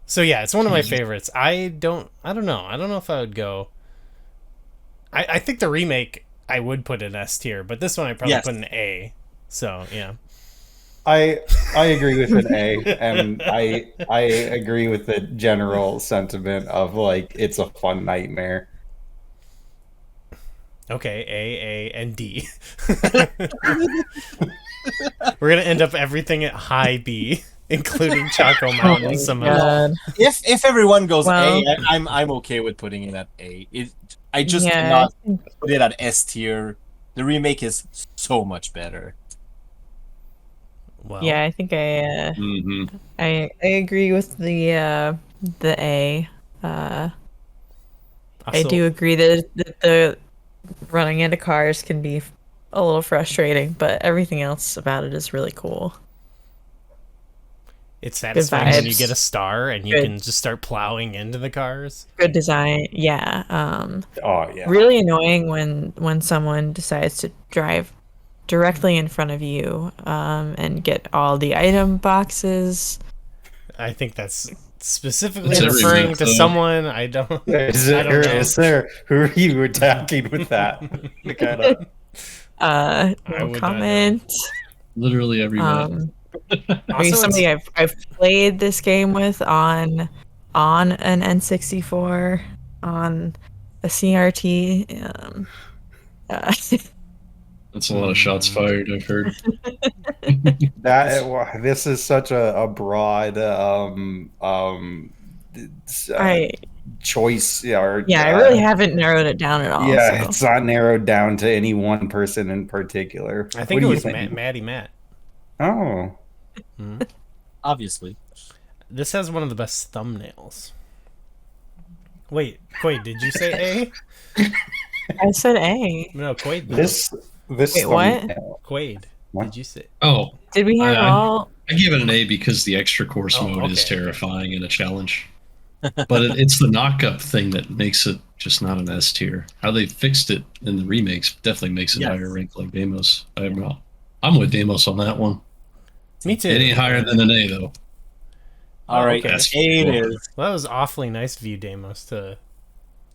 So yeah, it's one of my favorites. I don't know if I would go. I think the remake I would put in S tier, but this one I probably put in A. So yeah. I agree with an A, and I agree with the general sentiment of like it's a fun nightmare. Okay, A, and D. We're gonna end up everything at high B, including Chaco Mountain. God. If everyone goes Well- A, I'm okay with putting it at A. I just cannot put it at S tier. The remake is so much better. Well, Yeah, I think Mm-hmm. I agree with the A. I also, do agree that the running into cars can be a little frustrating, but everything else about it is really cool. It's satisfying when you vibes. get a star and you Good. can just start plowing into the cars. Good design, yeah. Oh yeah. Really annoying when someone decides to drive directly in front of you and get all the item boxes. I think that's specifically That's every referring map, to though. someone. I don't know. Is there? Who are you attacking with that? Kinda- I No would not comment. Literally every map. Maybe Also, somebody I've played this game with on an N64 on a CRT. That's a lot of shots fired, I've heard. This is such a broad choice. I really haven't narrowed it down at all. Yeah, so. it's not narrowed down to any one person in particular. I think What it do you was think? Maddie Matt. Oh, Obviously. This has one of the best thumbnails. Wait, Quaid, did you say A? I said A. No, Quaid. this Wait, what? thumbnail. Quaid. What? Did you say? Oh, Did we have I- all? I give it an A because the extra course Oh, mode is okay, okay. terrifying and a challenge. But it's the knock-up thing that makes it just not an S tier. How they fixed it in the remakes definitely makes it Yes. higher rank like Deimos. I'm with Deimos on that one. Me too. It ain't higher than an A though. All right, okay. A it is. Well, that was awfully nice of you, Deimos, to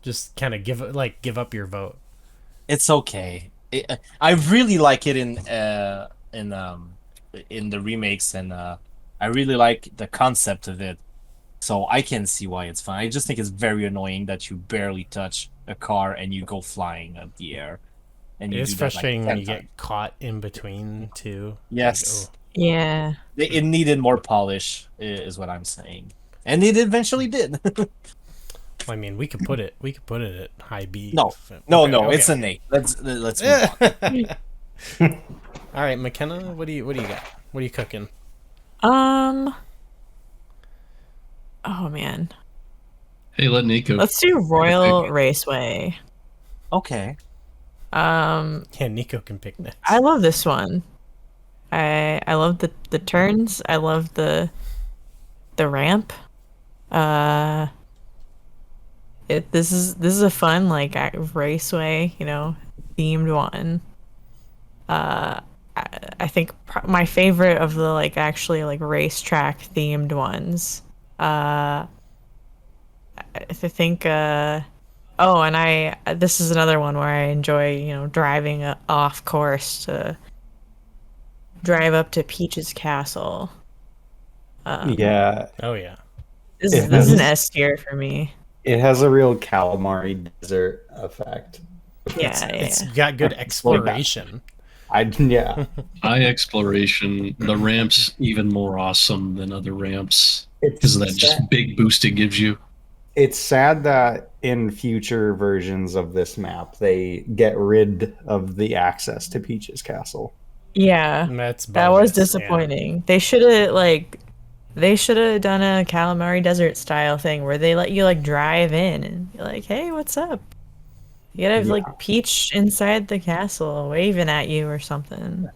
just kind of give up your vote. It's okay. I really like it in the remakes, and I really like the concept of it. So I can see why it's fun. I just think it's very annoying that you barely touch a car and you go flying up the air. And It you is do that, frustrating when 10 you times. get caught in between two. Yes. Yeah. It needed more polish, is what I'm saying. and it eventually did. I mean, we could put it at high B. No. No, it's an A. Let's move on. All right, McKenna, what do you got? What are you cooking? Oh man. Hey, let Nico. Let's do Royal Raceway. Okay. Yeah, Nico can pick next. I love this one. I love the turns. I love the ramp. This is a fun like raceway, themed one. I think my favorite of the like actually like racetrack themed ones. I think oh, and this is another one where I enjoy, driving off course to drive up to Peach's Castle. Yeah, Oh yeah. This It is an has- S tier for me. it has a real calamari desert effect. Yeah, It's yeah. got good exploration. Yeah. High exploration. The ramps even more awesome than other ramps because of that just big boost it gives you. It's sad that in future versions of this map they get rid of the access to Peach's Castle. Yeah. That's That was bogus, yeah. disappointing. They should have done a calamari desert style thing where they let you like drive in and be like, "Hey, what's up?" You gotta have Yeah. like Peach inside the castle waving at you or something.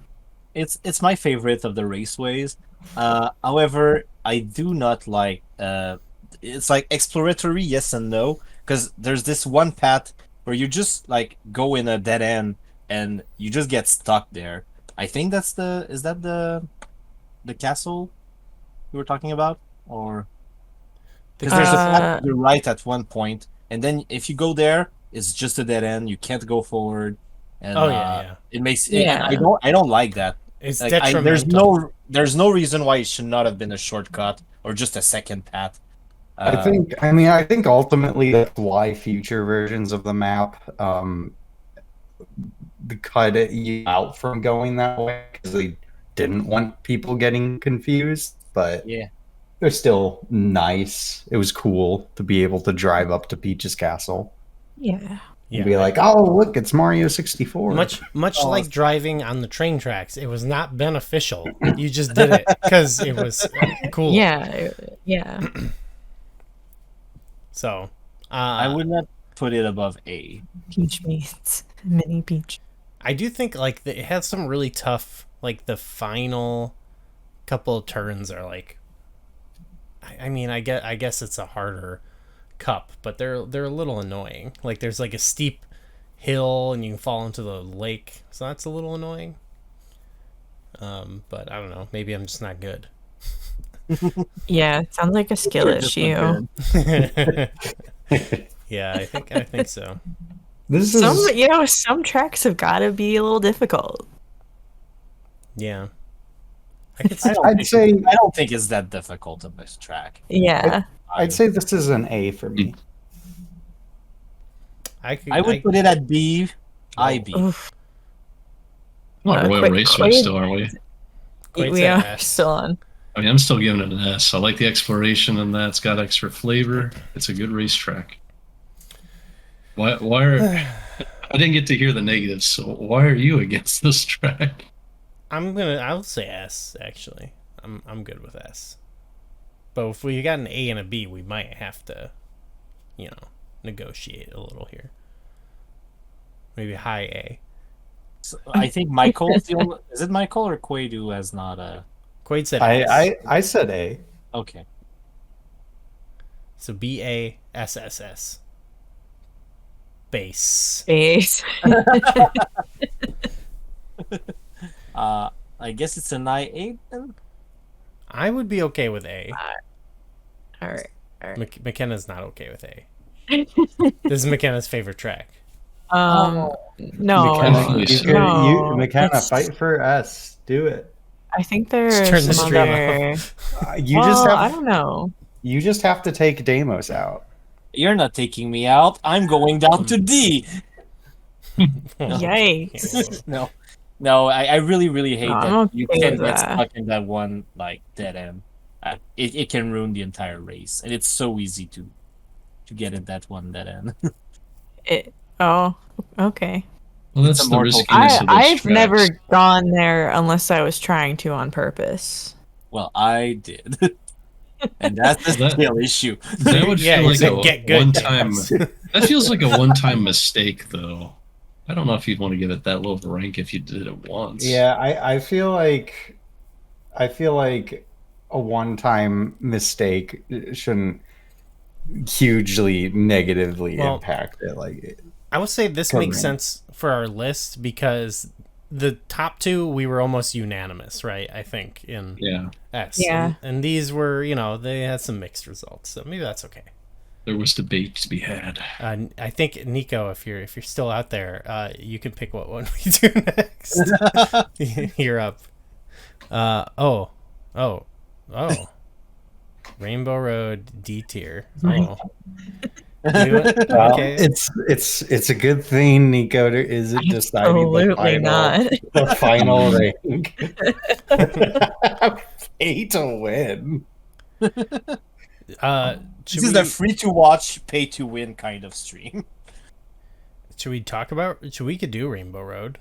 It's my favorite of the raceways. However, I do not like. It's like exploratory, yes and no, because there's this one path where you just like go in a dead end and you just get stuck there. I think is that the castle you were talking about, or because there's a path to the right at one point, and then if you go there, it's just a dead end. You can't go forward. And, Oh yeah. It makes Yeah. I don't like that. It's Like, detrimental. there's no reason why it should not have been a shortcut or just a second path. I think ultimately that's why future versions of the map cut you out from going that way because they didn't want people getting confused. But Yeah. they're still nice. It was cool to be able to drive up to Peach's Castle Yeah. and be like, "Oh, look, it's Mario 64." Much Oh. like driving on the train tracks, it was not beneficial. You just did it because it was cool. Yeah. Yeah. So, I would not put it above A. Peach meets mini Peach. I do think like it has some really tough, like the final couple of turns are like. I mean, I guess it's a harder cup, but they're a little annoying. Like there's like a steep hill and you can fall into the lake, so that's a little annoying. But I don't know. Maybe I'm just not good. Yeah, it sounds like a skill You're just not issue. good. Yeah, I think so. This is Some tracks have got to be a little difficult. Yeah. I could I don't I'd think say- I don't think it's that difficult of this track. Yeah. I'd say this is an A for me. I would put it at B. IB. Oof. Oh, Royal quick- Raceway quick- still, aren't we? Quite We say are S. still on. I mean, I'm still giving it an S. I like the exploration and that. It's got extra flavor. It's a good racetrack. Why are I didn't get to hear the negatives, so why are you against this track? I'll say S actually. I'm good with S. But if we got an A and a B, we might have to, negotiate a little here. Maybe high A. So I think Michael's the only. Is it Michael or Quaid who has not a? Quaid said S. I said A. Okay. So BA SSS. Base. Base. I guess it's an I8 then. I would be okay with A. All right. McKenna's not okay with A. This is McKenna's favorite track. No. McKenna, McKenna, it's- fight for S. Do it. I think there's Just turn the some stream other. I don't know. You just have to take Deimos out. You're not taking me out. I'm going down to D. Yikes. No, I really hate No, that I'm you okay can with get that. stuck in that one like dead end. it can ruin the entire race, and it's so easy to get in that one dead end. Oh, okay. Well, It's that's a the mortal riskiness of those I've tracks. never gone there unless I was trying to on purpose. Well, I did, and that's the Well, that- skill issue. That would Yeah, feel you like said a get good, one-time. Chaos. That feels like a one-time mistake, though. I don't know if you'd want to give it that low of a rank if you did it once. Yeah, I feel like a one-time mistake shouldn't hugely negatively Well, impact it. Like, I would say this makes sense for our list because the top two we were almost unanimous, right? I think in Yeah, S. Yeah. And these were, they had some mixed results, so maybe that's okay. there was debate to be had. I think Nico, if you're still out there, you can pick what one we do next. You're up. Oh, Rainbow Road D tier. Oh, okay. It's a good thing Nico is it deciding Absolutely not. the final rank. Pay to win. This is a free to watch, pay to win kind of stream. we could do Rainbow Road?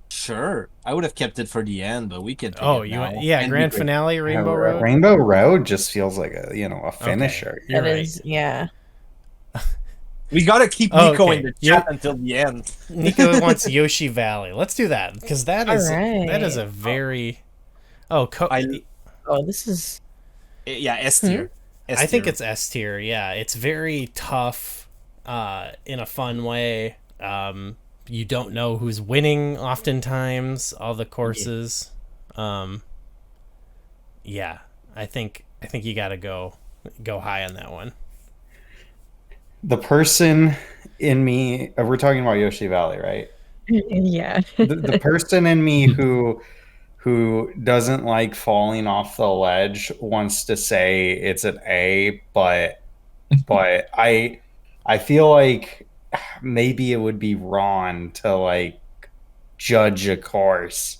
Sure, I would have kept it for the end, but we can. Take Oh, it you now. yeah, And grand we- finale Rainbow Road. Rainbow Road just feels like a finisher. You're That right. is, yeah. We gotta keep Oh, Nico okay. in the Yeah. chat until the end. Nico wants Yoshi Valley. Let's do that because that is Alright. a very Oh, this is. Yeah, S tier. S I think tier. it's S tier. Yeah, it's very tough, in a fun way. You don't know who's winning oftentimes. All the courses. Yeah, I think you gotta go high on that one. The person in me, we're talking about Yoshi Valley, right? Yeah. The person in me who doesn't like falling off the ledge wants to say it's an A, but I feel like maybe it would be wrong to like judge a course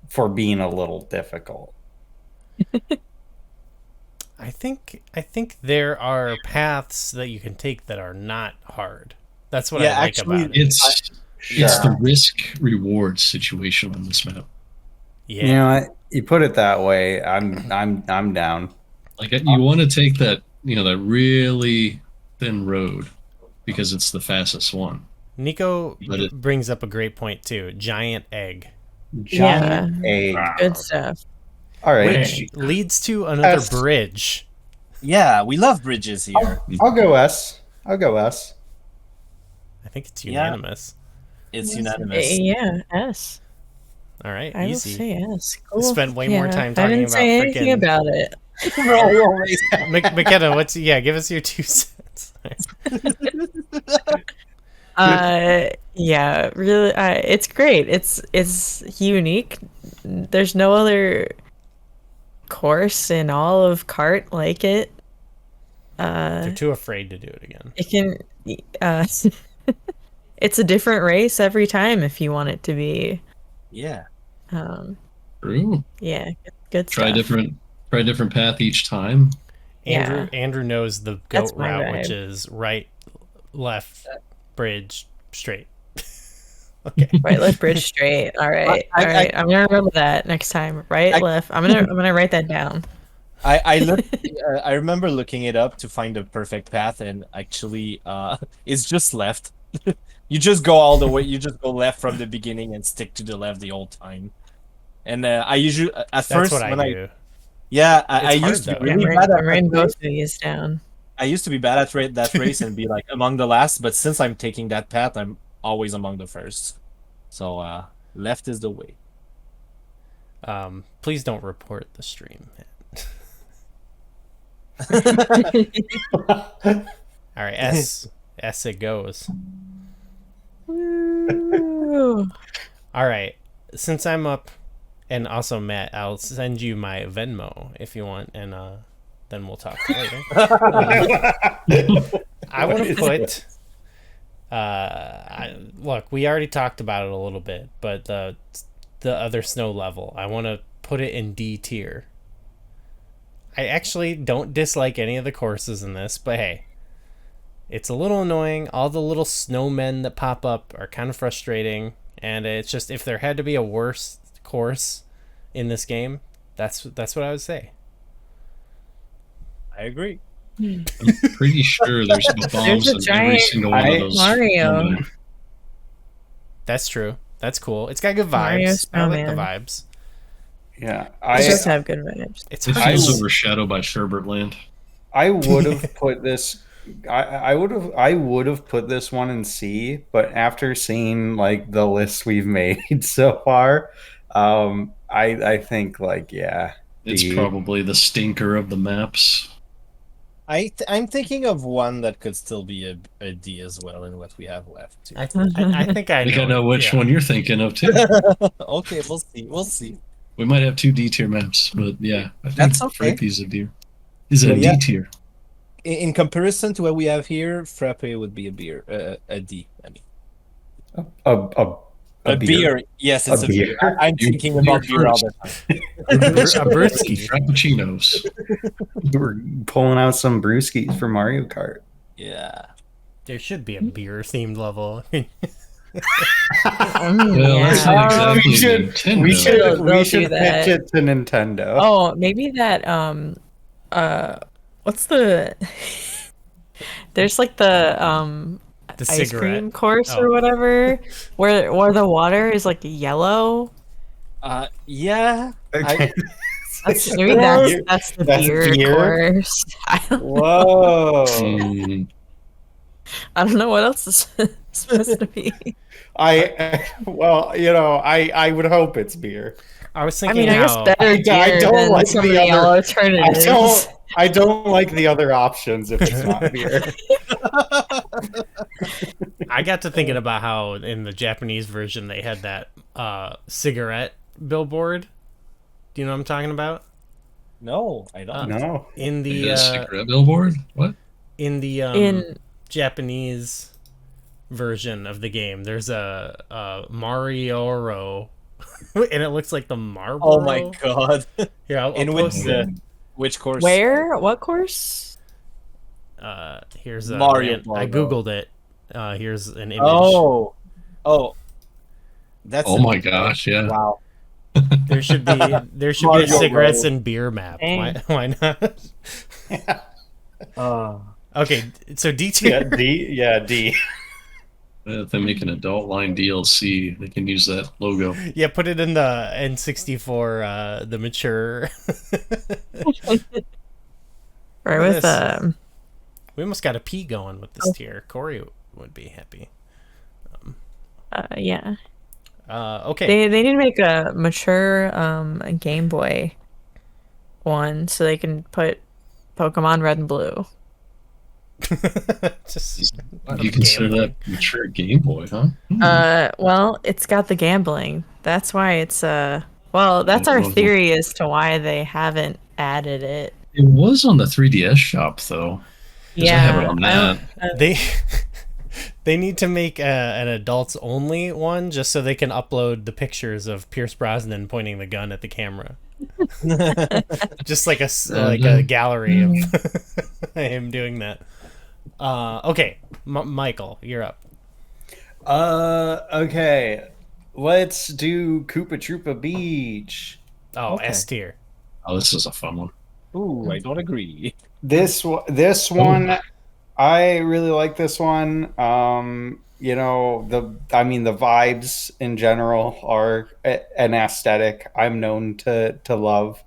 for being a little difficult. I think there are paths that you can take that are not hard. That's what Yeah, I like actually, about it. It's the risk reward situation on this map. Yeah. You know what? You put it that way, I'm down. Like you want to take that that really thin road because it's the fastest one. Nico But brings up a great point too. Giant egg, Giant egg. Good stuff. All right. which leads to another S. bridge. Yeah, we love bridges here. I'll go S. I'll go S. I think it's Yeah. unanimous. It's unanimous. Yeah, S. All right, I will easy. say S. Cool. Spent way more time I talking didn't about say anything frickin' about it. McKenna, give us your 2 cents. Yeah, really, it's great. It's unique. There's no other course in all of Kart like it. They're too afraid to do it again. It can, it's a different race every time if you want it to be. Yeah. True. Yeah, good Try stuff. different path each time. Yeah. Andrew knows the That's goat my route, vibe. which is right, left, bridge, straight. Okay. Right, left, bridge, straight. All right, I- all right. I'm gonna remember that next time. Right, left. I'm gonna write that down. I looked. I remember looking it up to find the perfect path, and actually, it's just left. You just go all the way. You just go left from the beginning and stick to the left the whole time. And I usually at That's first what I when do. I It's hard, used to though. be Yeah, really I'm bad at writing that both race. of these down. I used to be bad at that race and be like among the last, but since I'm taking that path, I'm always among the first. So left is the way. Please don't report the stream. All right, S it goes. Woo. All right, since I'm up, and also Matt, I'll send you my Venmo if you want, and then we'll talk later. I want to put. Look, we already talked about it a little bit, but the other snow level, I want to put it in D tier. I actually don't dislike any of the courses in this, but hey, it's a little annoying. All the little snowmen that pop up are kind of frustrating, and it's just if there had to be a worse course in this game, that's what I would say. I agree. I'm pretty sure there's bombs a in every giant single one of those. Mario. snowmen. That's true. That's cool. It's got good Mario vibes. I like the Snowman. vibes. Yeah, It does have good vibes. It's It hard feels to- overshadowed by Sherbert Land. I would have put this. I would have put this one in C, but after seeing like the list we've made so far, I think like yeah, It's D. probably the stinker of the maps. I'm thinking of one that could still be a D as well in what we have left. Too. I think I I think I know which yeah. one you're thinking of too. Okay, we'll see. We'll see. We might have 2 D tier maps, but yeah, I think That's okay. Frappy's a D. Is a But yeah. D tier. In comparison to what we have here, Frappe would be a D. I mean, A beer. Yes, it's A a beer. beer? I'm thinking about beer all the time. A brewski. Frappuccinos. We're pulling out some brewskis for Mario Kart. Yeah. There should be a beer themed level. Well, that's Yeah. not exactly we should Nintendo. we should They'll we do should that. pitch it to Nintendo. Oh, maybe that what's the there's like the The ice cigarette. cream course Oh. or whatever where the water is like yellow. Yeah. Okay. Maybe that's the That's beer, beer? course. Whoa. Mm, I don't know what else is supposed to be. Well, you know, I would hope it's beer. I was I thinking mean, I guess how better I beer don't than like some the of the other- alternatives. I don't like the other options if it's not beer. I got to thinking about how in the Japanese version they had that cigarette billboard. Do you know what I'm talking about? No, I don't. No. In the the cigarette billboard? What? in the In Japanese version of the game, there's a Marioro, and it looks like the Marlboro. Oh my god. Here, I'll In post which it. which course? what course? Here's a Mario I logo. googled it. Here's an image. Oh. That's Oh my gosh, yeah. Wow. There should be Mario a cigarettes Bros. and beer map. Dang. Why not? Okay, so D Yeah, tier. D. Yeah, D. If they make an adult line DLC, they can use that logo. Yeah, put it in the N64, the mature. Right Look with at We almost got a P going with this tier. Corey would be happy. yeah. Okay. They need to make a mature a Game Boy one so they can put Pokemon Red and Blue. Just You consider that mature Game Boy, huh? Well, it's got the gambling. That's why it's well, that's our theory as to why they haven't added it. It was on the 3DS shop, though. 'Cause I have it on that. they need to make an adults only one just so they can upload the pictures of Pierce Brosnan pointing the gun at the camera. Just like a gallery of him doing that. Okay, Michael, you're up. Okay. Let's do Koopa Troopa Beach. Oh, Okay. S tier. Oh, this is a fun one. Ooh, I don't agree. This one, I really like this one. You know, the vibes in general are an aesthetic I'm known to love.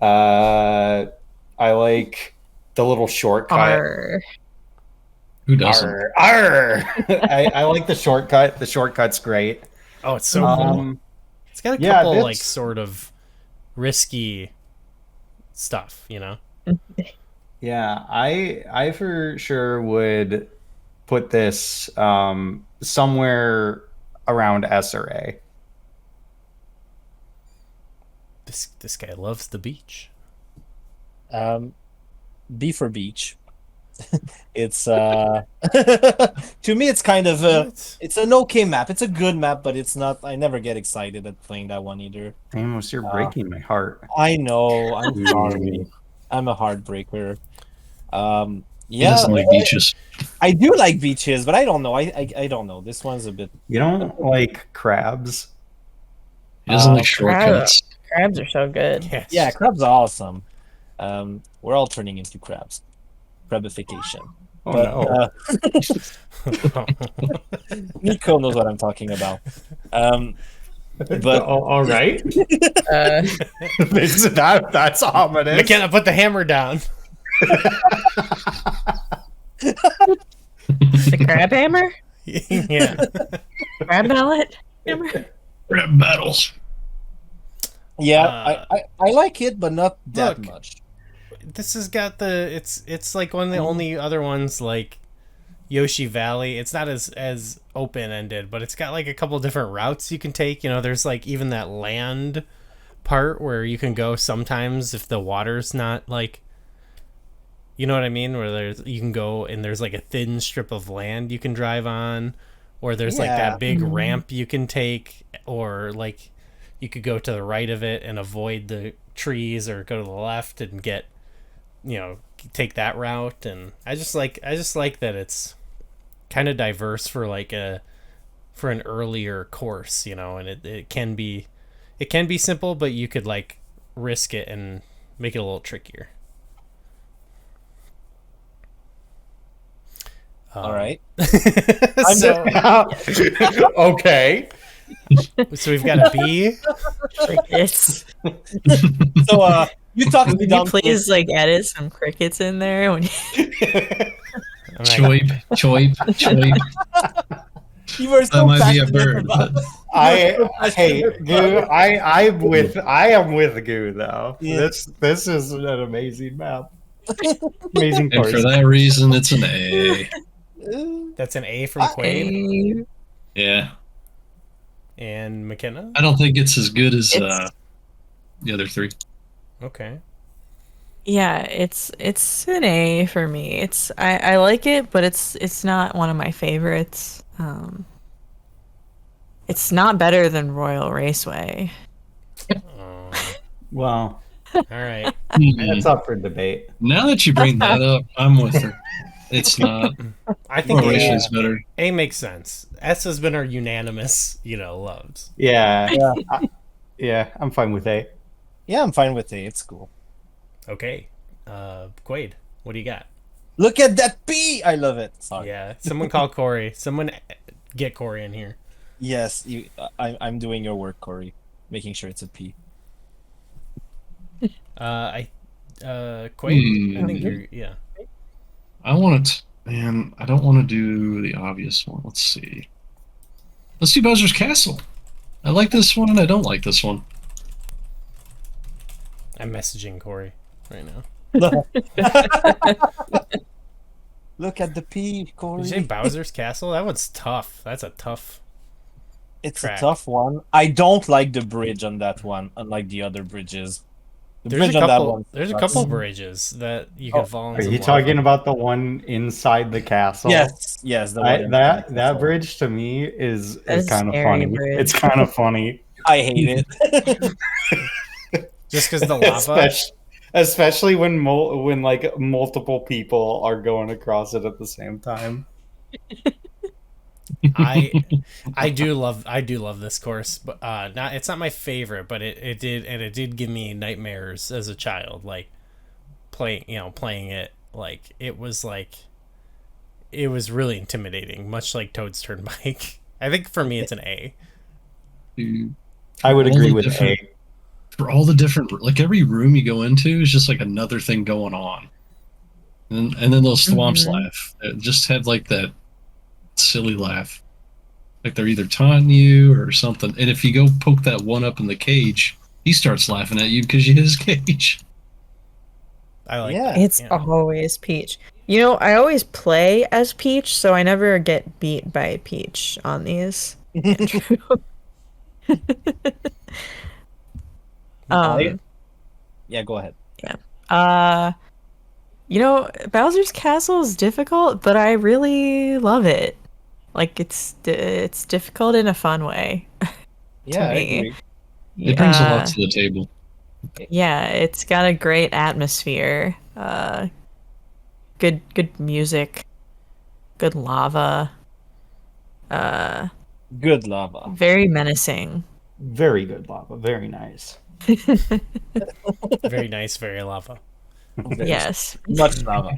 I like the little shortcut. Arr. Who doesn't? Arr, arr. I like the shortcut. The shortcut's great. Oh, it's so cool. It's got a yeah, couple that's- like sort of risky stuff, you know. Yeah, I for sure would put this somewhere around S or A. This guy loves the beach. B for beach. It's to me it's kind of it's an okay map. It's a good map, but it's not. I never get excited at playing that one either. Amos, you're breaking my heart. I know. I'm sorry. I'm a heartbreaker. He Yeah, doesn't like beaches. I do like beaches, but I don't know. I don't know. This one's a bit. You don't like crabs? He doesn't like Crab, shortcuts. crabs are so good. Yes. Yeah, crabs are awesome. We're all turning into crabs. Crabification. Oh But, no. Nico knows what I'm talking about. But All right. Uh, That's ominous. McKenna, put the hammer down. the crab hammer, Yeah. crab mallet hammer. Rap battles. yeah, Uh, I like it, but not that look. much. This has got the it's like one of the only other ones like Yoshi Valley. It's not as open ended, but it's got like a couple different routes you can take. You know, there's like even that land part where you can go sometimes if the water's not like, you know what I mean, where you can go and there's like a thin strip of land you can drive on, or there's like Yeah. that big ramp you can take, or like you could go to the right of it and avoid the trees, or go to the left and get, you know, take that route. And I just like that it's kind of diverse for like for an earlier course, you know, and it can be simple, but you could like risk it and make it a little trickier. All right. So Okay. we've got a B. Crickets. So you talked me Can you down. please like edit some crickets in there when you... I'm like, Choip, choip, choip. You were That so might be a passionate bird. about- But Hey, Goo, I am with Goo though. Yeah. This is an amazing map. Amazing and for course. that reason, it's an A. that's an A from Quaid Hey, Yeah. and McKenna. I don't think it's as good as It's- the other three. Okay. yeah, it's an A for me. I like it, but it's not one of my favorites. It's not better than Royal Raceway. Oh, Well, all right. that's up for debate. Now that you bring that up, I'm with her. It's not. I think Royal A, Raceway's better. A makes sense. S has been our unanimous, you know, loves. Yeah. Yeah. Yeah, I'm fine with A. Yeah, I'm fine with it. It's cool. Okay. Quaid, what do you got? Look at that P. I love it. Sorry. Yeah, someone call Corey. Someone get Corey in here. Yes, you. I'm doing your work, Corey. Making sure it's a P. Quaid, I think you're, yeah. I want to. Man, I don't want to do the obvious one. Let's see. Let's do Bowser's Castle. I like this one. I don't like this one. I'm messaging Corey right now. Look at the P, Corey. Did you say Bowser's Castle? That one's tough. That's a tough. It's track. a tough one. I don't like the bridge on that one, unlike the other bridges. The There's a bridge on that couple. one. There's a sucks. couple bridges that you can fall Are into. you talking about the one inside the castle? Yes, yes. The one That bridge to me is That's kind of scary funny. bridge. It's kind of funny. I hate it. Just because the lava. Especially when like multiple people are going across it at the same time. I do love this course, but it's not my favorite, but it did give me nightmares as a child, like playing it. Like it was really intimidating, much like Toad's Turnpike. I think for me it's an A. Dude, I would All agree the with different- A. For all the different, like every room you go into is just like another thing going on. And then those swamps Mhm. laugh. They just have like that silly laugh. Like they're either taunting you or something. And if you go poke that one up in the cage, he starts laughing at you because you hit his cage. I like Yeah. that. It's yeah. always Peach. You know, I always play as Peach, so I never get beat by Peach on these. Andrew. Yeah, go ahead. You know, Bowser's Castle is difficult, but I really love it. Like it's difficult in a fun way. Yeah, I me. agree. It brings a Yeah. lot to the table. Yeah, it's got a great atmosphere. Good music, good lava. Good lava. Very menacing. Very good lava. Very nice. Very nice, very lava. Yes. Much lava.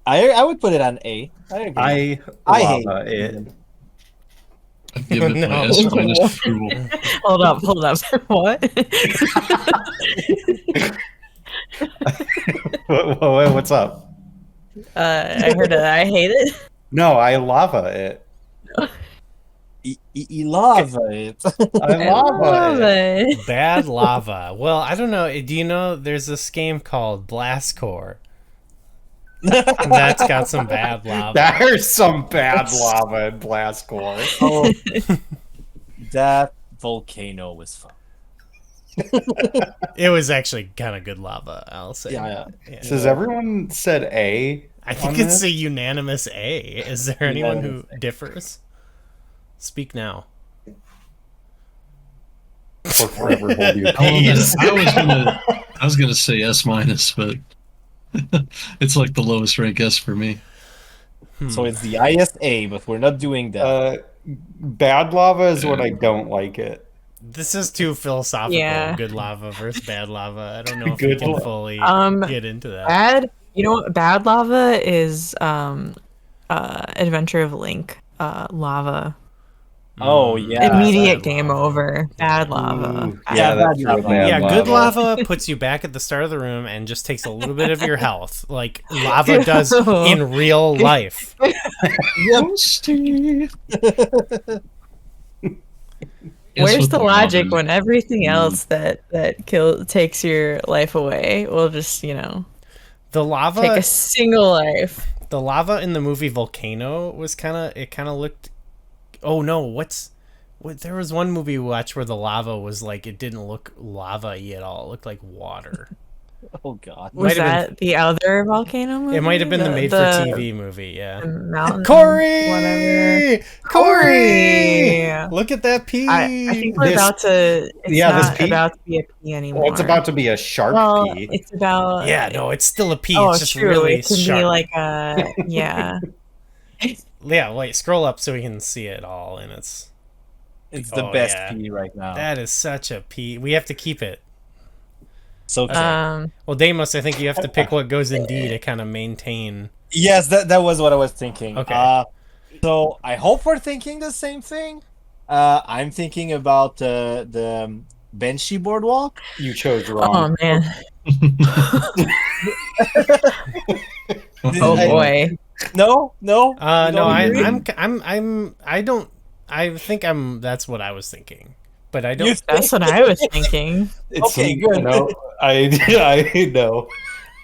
I would put it on A. I agree. I hate lava it. Eden. I'd give it my No. S minus approval. Hold up. What? What's up? I heard it. I hate it. No, I lava it. Lava it. I lava love it. it. Bad lava. Well, I don't know. Do you know there's this game called Blast Core? That's got some bad lava. There's some bad lava in Blast Core. Oh, that volcano was fun. It was actually kind of good lava, I'll say. Yeah. So has everyone said A? I think on it's this? a unanimous A. Is there anyone who differs? Speak now. Or forever hold your I peace. was gonna say S minus, but it's like the lowest rank S for me. So it's the highest A, but we're not doing that. Bad lava is what I don't like it. This is too philosophical. Yeah. Good lava versus bad lava. I don't know if we Good can lava. fully get into that. Bad. You know what? Bad lava is Adventure of Link. Lava. Oh yeah. Immediate bad game lava. over. Bad lava. Ooh, Bad yeah, lava. that's real bad Yeah, good lava. lava puts you back at the start of the room and just takes a little bit of your health, like lava does in real life. Steve. Where's the logic when everything else that takes your life away will just The take lava, a single life? the lava in the movie Volcano was kind of looked. Oh no, what? There was one movie we watched where the lava was like it didn't look lava-y at all. It looked like water. Oh god. Was Might have that the other volcano movie? It might have been the made-for-TV movie. Yeah. Mountain, Corey! whatever. Corey! Corey! Look at that pee! I think we're This- about to. It's yeah, this not pee- about to be a pee anymore. Well, it's about to be a sharp Well, pea. it's about. Yeah, no, it's still a pee. Oh, It's just true. really It can sharp. be like a yeah. Yeah, wait, scroll up so we can see it all, and it's It's the Oh, best yeah. P right now. that is such a pee. We have to keep it. So Well, Deimos, I think you have to pick what goes in D to kind of maintain. yes, that was what I was thinking. Okay. So I hope we're thinking the same thing. I'm thinking about the Benchy Boardwalk. You chose Oh wrong. man. This- Oh I- boy. No. No, don't agree? I don't. I think that's what I was thinking, but I You don't. That's what I was thinking. Okay, good. No, I know.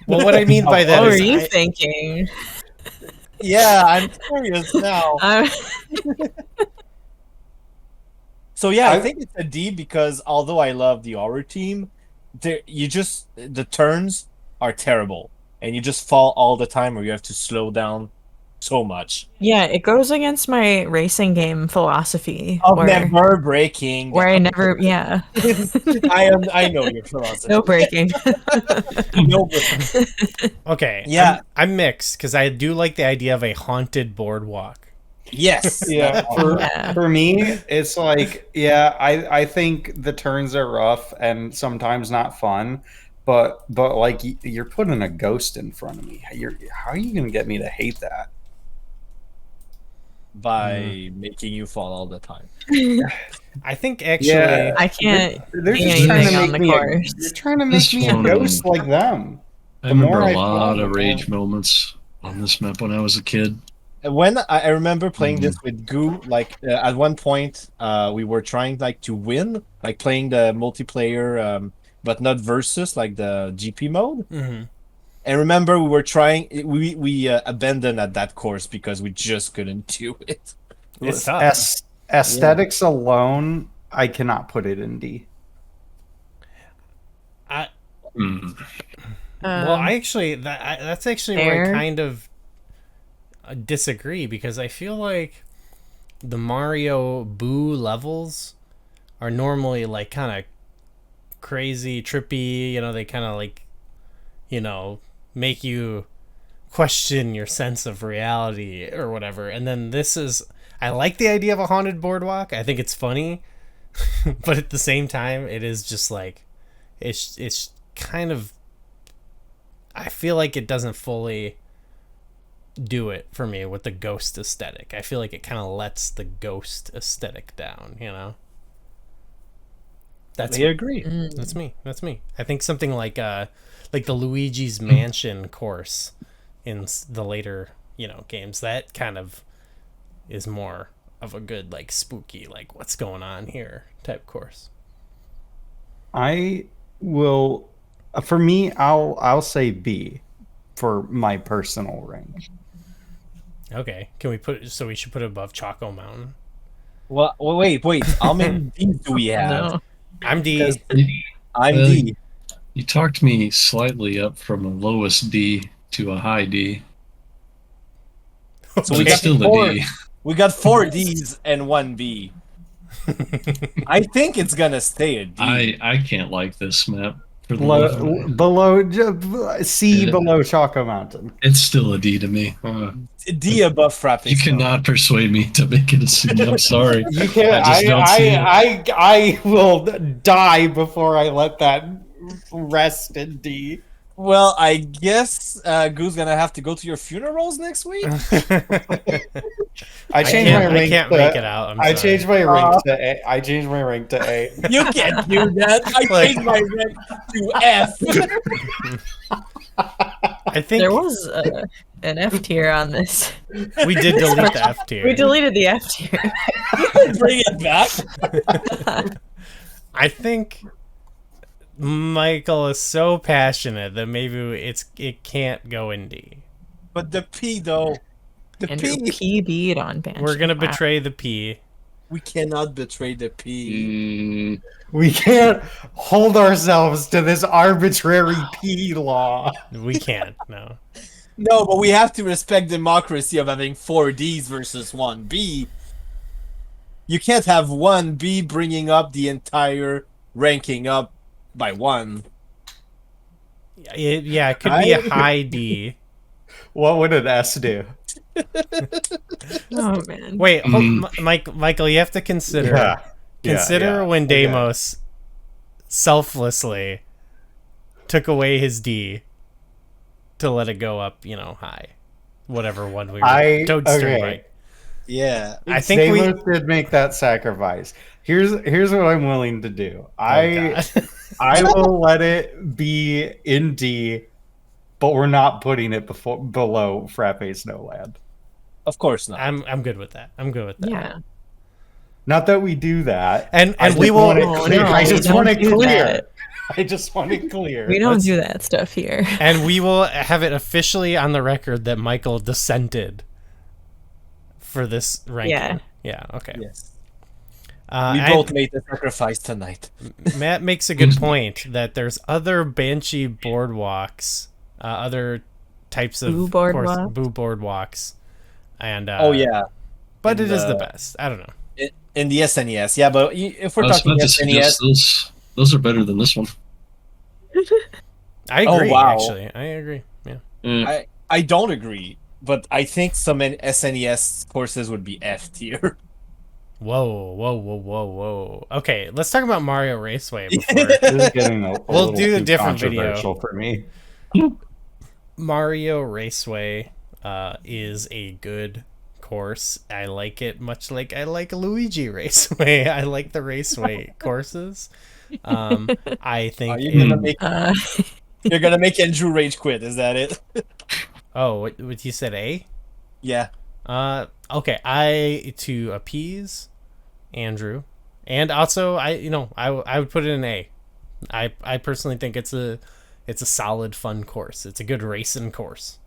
Well, what I mean by that What were is you I- thinking? Yeah, I'm curious now. So yeah, I think it's a D because although I love the horror team, the turns are terrible, and you just fall all the time, or you have to slow down so much. Yeah, it goes against my racing game philosophy. Of where never breaking. I never, yeah, I know your philosophy. no breaking. No breaking. okay. Yeah. I'm mixed because I do like the idea of a haunted boardwalk. Yes. Yeah, Yeah. for me, it's like, yeah, I think the turns are rough and sometimes not fun, but like you're putting a ghost in front of me. How are you gonna get me to hate that? By making you fall all the time. I think actually. Yeah. I can't They're see just trying anything to on make the me. course. You're trying to make This me a one- ghost like them. I The more remember I a lot fall, of the rage more- moments on this map when I was a kid. When I remember playing this with Goo, like at one point, we were trying like to win, like playing the multiplayer, but not versus, like the GP mode. Mhm. And remember, we were trying. We abandoned at that course because we just couldn't do it. It's tough. Aesthetics alone, I cannot put it in D. Mm. Well, I actually that's actually where I fair. kind of disagree because I feel like the Mario Boo levels are normally like kind of crazy, trippy. You know, they kind of like, you know, make you question your sense of reality or whatever. And then this is, I like the idea of a haunted boardwalk. I think it's funny, but at the same time, it is just like, it's kind of, I feel like it doesn't fully do it for me with the ghost aesthetic. I feel like it kind of lets the ghost aesthetic down, you know? I agree. That's me. I think something like the Luigi's Mansion course in the later, you know, games, that kind of is more of a good, like, spooky, like, what's going on here type course. I will, for me, I'll say B for my personal rank. Okay, we should put it above Choco Mountain. Well, wait. How many D's do we have? No. I'm D. I'm D. You talked me slightly up from a lowest D to a high D. So But we it's got still four. a D. We got 4 D's and 1 B. I think it's gonna stay a D. I can't like this map. For the love of me. Below C, Yeah. below Choco Mountain. It's still a D to me. D above Frappe. You cannot persuade me to make it a C. I'm sorry. You can't. I just don't see it. I will die before I let that rest in D. Well, I guess Goo's gonna have to go to your funerals next week. I changed my rank. I can't make it out. I changed my rank to A. I changed my rank to A. You can't do that. I changed my rank to F. I think There was an F tier on this. we did delete the F tier. We deleted the F tier. Bring it back. I think Michael is so passionate that maybe it can't go in D. But the P though, the Andrew P. PB'd on Banshee. We're gonna Wow. betray the P. We cannot betray the P. We can't hold ourselves to this arbitrary P law. We can't. No. No, but we have to respect democracy of having 4 Ds versus 1 B. You can't have 1 B bringing up the entire ranking up by 1. It could be a high D. What would an S do? Oh man. Wait, Michael, you have to consider. Consider when Okay. Deimos selflessly took away his D to let it go up, you know, high. Whatever one we were. Toadster, okay. right? Yeah. I think Deimos did make that sacrifice. Here's what I'm willing to do. I will let it be in D, but we're not putting it below Frappe Snowland. Of course not. I'm good with that. Yeah. Not that we do that. And I just we will. want it Oh, clear. no, I we just don't want it do clear. that. I just want it clear. We don't do that stuff here. And we will have it officially on the record that Michael dissented for this ranking. Yeah. Yeah. Okay. Yes. And We both made the sacrifice tonight. Matt makes a good point that there's other Banshee boardwalks, other types of Boo boardwalks? boo boardwalks, and Oh yeah. but in it is the the- best. I don't know. In the SNES. Yeah, but if we're I was talking about to suggest SNES, those are better than this one. I Oh, agree. wow. Actually, I agree. Yeah. Yeah. I don't agree. But I think some SNES courses would be F tier. Whoa. Okay, let's talk about Mario Raceway before. This is getting a We'll little do a too different video. controversial for me. Mario Raceway is a good course. I like it much like I like Luigi Raceway. I like the Raceway courses. I think. Are you gonna make Uh, you're gonna make Andrew rage quit? Is that it? Oh, what you said? A. Yeah. Okay. To appease Andrew, and also I would put it in A. I personally think it's a solid fun course. It's a good racing course.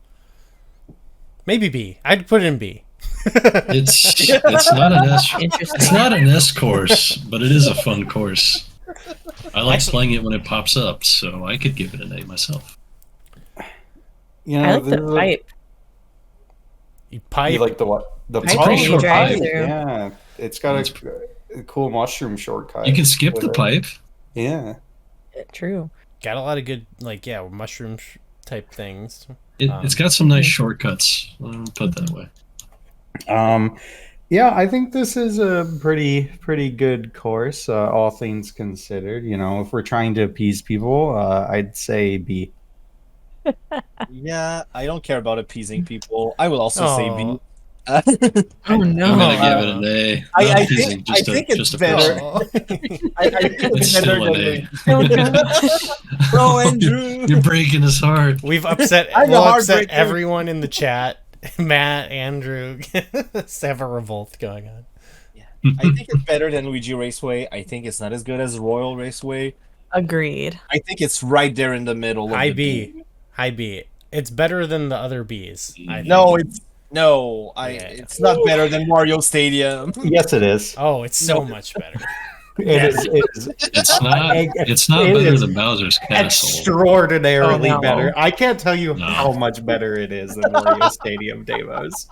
Maybe B. I'd put it in B. It's not an S. Interesting. It's not an S course, but it is a fun course. I like playing it when it pops up, so I could give it an A myself. You know, I like this the is pipe. Pipe. You like the what? The Pipe that you drive pipe. through. Yeah, it's got a cool mushroom shortcut. You can skip with the it. pipe. Yeah. True. Got a lot of good, like, yeah, mushroom type things. It's got some nice shortcuts. I'll put it that way. Yeah, I think this is a pretty good course, all things considered. You know, if we're trying to appease people, I'd say B. Yeah, I don't care about appeasing people. I will also say B. Oh no. I'm gonna give it an A. I Not think- teasing, just I think it's just a better. person. I think It's it's better still an than A. Oh gosh. Bro, Andrew. You're breaking his heart. We've upset. I'm the We'll upset heartbreaker. everyone in the chat. Matt, Andrew, let's have a revolt going on. I think it's better than Luigi Raceway. I think it's not as good as Royal Raceway. Agreed. I think it's right there in the middle. Of High the B. High B. It's better than the other Bs. I think. No, it's Yeah. it's not better than Mario Stadium. Yes, it is. Oh, it's so No. much better. It is. It is. It's not. It's not It better is than Bowser's Castle. Extraordinarily Oh, no. better. I can't tell you No. how much better it is than Mario Stadium demos.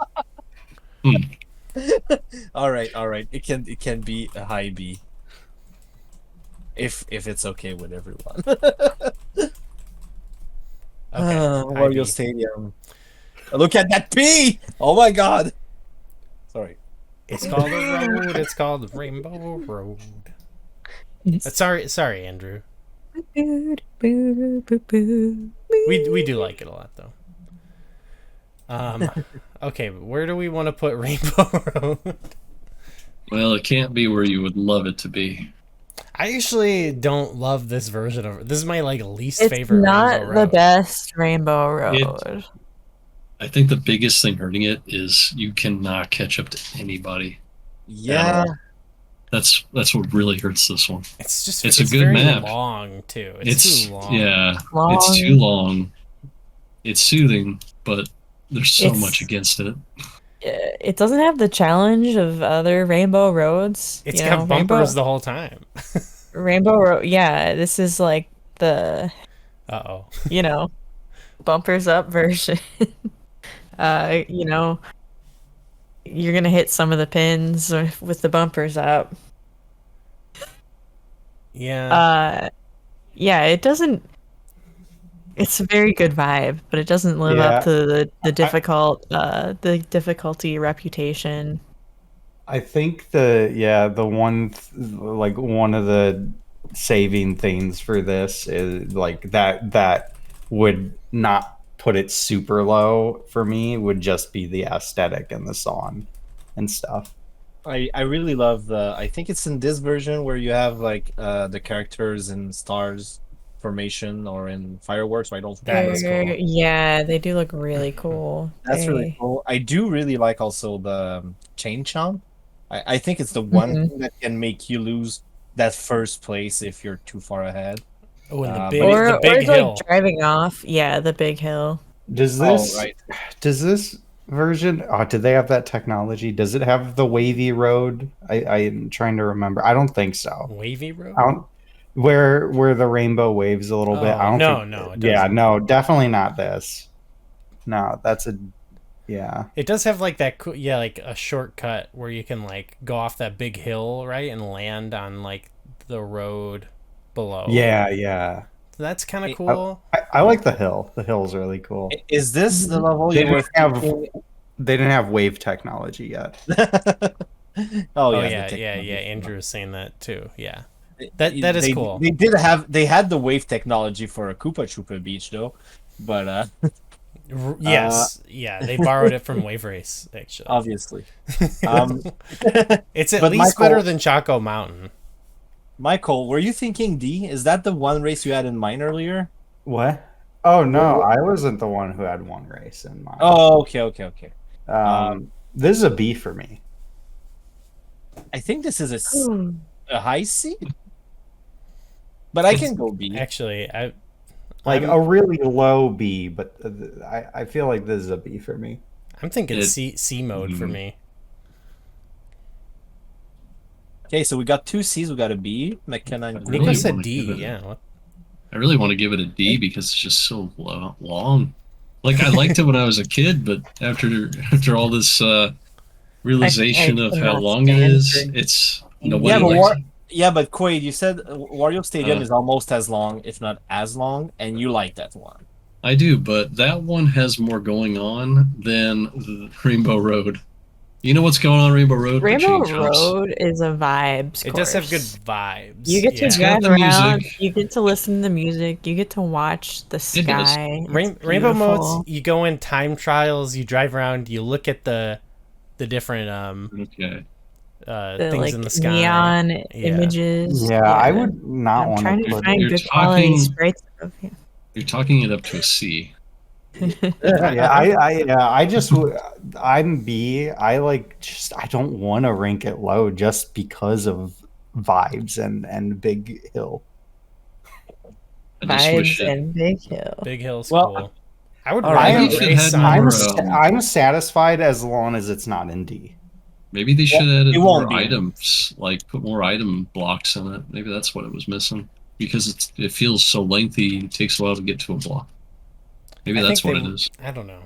all right. It can be a high B. If it's okay with everyone. Okay, high Mario B. Stadium. Look at that P! Oh my god. Sorry. It's called a road. It's called the Rainbow Road. Sorry, Andrew. We do like it a lot though. Okay, but where do we want to put Rainbow Road? Well, it can't be where you would love it to be. I actually don't love this version of. This is my like least It's favorite. not Rainbow the Road. best Rainbow Road. I think the biggest thing hurting it is you cannot catch up to anybody. Yeah. That's what really hurts this one. It's It's a good very map. long too. It's too long. Yeah, Long. it's too long. It's soothing, but there's so It's- much against it. It doesn't have the challenge of other Rainbow Roads. It's you got know, bumpers the whole time. Rainbow Road. Yeah, this is like the Uh-oh. bumpers up version. You're gonna hit some of the pins with the bumpers up. Yeah. Yeah, it doesn't. It's a very good vibe, but it doesn't live Yeah. up to the difficulty reputation. I think one of the saving things for this is like that would not put it super low for me would just be the aesthetic and the song and stuff. I really love I think it's in this version where you have like the characters in stars formation or in fireworks. I don't think That is cool. Yeah, they do look really cool. that's really cool. I do really like also the chain chomp. I think it's the one Mhm. thing that can make you lose that first place if you're too far ahead. Oh, and the but- big, Or, the big or hill. like driving off. Yeah, the big hill. Does this right. does this version did they have that technology? Does it have the wavy road? I'm trying to remember. I don't think so. Wavy road? I don't where the rainbow waves a little bit. I don't no, think, no, it yeah, doesn't. no, definitely not this. No, that's a yeah. It does have like that cool, yeah, like a shortcut where you can like go off that big hill, right, and land on like the road below. Yeah, yeah. So that's kind of cool. I like the hill. The hill's really cool. Is this the level They you were didn't have thinking? they didn't have wave technology yet. Oh, Oh yeah, yeah, the yeah, technology. Andrew was saying that too. Yeah. That is They- cool. They had the wave technology for a Koopa Troopa beach though, but Yes, yeah, they borrowed it from Wave Race actually. obviously. It's at but least Michael- better than Choco Mountain. Michael, were you thinking D? Is that the one race you had in mind earlier? What? Oh no, I wasn't the one who had one race in mind. Oh, okay. This is a B for me. I think this is Hmm. a high C, but I can go B. Actually, Like I'm- a really low B, but I feel like this is a B for me. I'm thinking It- C mode for me. Okay, so we got two C's, we got a B. McKenna and Really Nico said wanna D. give it- Yeah. What? I really want to give it a D because it's just so long. Like I liked it when I was a kid, but after all this realization I of how cannot long it stand is, for- it's Yeah, nobody but likes what? it. Yeah, but Quaid, you said Wario Stadium is almost as long, if not as long, and you like that one. I do, but that one has more going on than the Rainbow Road. You know what's going on Rainbow Road? The Rainbow chain jumps. Road is a vibes It course. does have good vibes. You get to yeah. drive got the around. music. You get to listen to the music. You get to watch the It does. sky. It's Rainbow modes. beautiful. You go in time trials. You drive around. You look at the different Okay. The things like in the sky. neon images. Yeah, I would not I'm want trying to to put find You're good quality talking- sprites. Of, yeah. You're talking it up to a C. I'm B. I like just I don't want to rank it low just because of vibes and Big Hill. I just wish Vibes it. and Big Hill. Big Hill's Well, cool. I would all rather right. Maybe if it race had on. more, I'm satisfied as long as it's not in D. Maybe they should have added it won't more be. items, like put more item blocks in it. Maybe that's what it was missing. Because it feels so lengthy, it takes a while to get to a block. Maybe I that's think what they- it is. I don't know.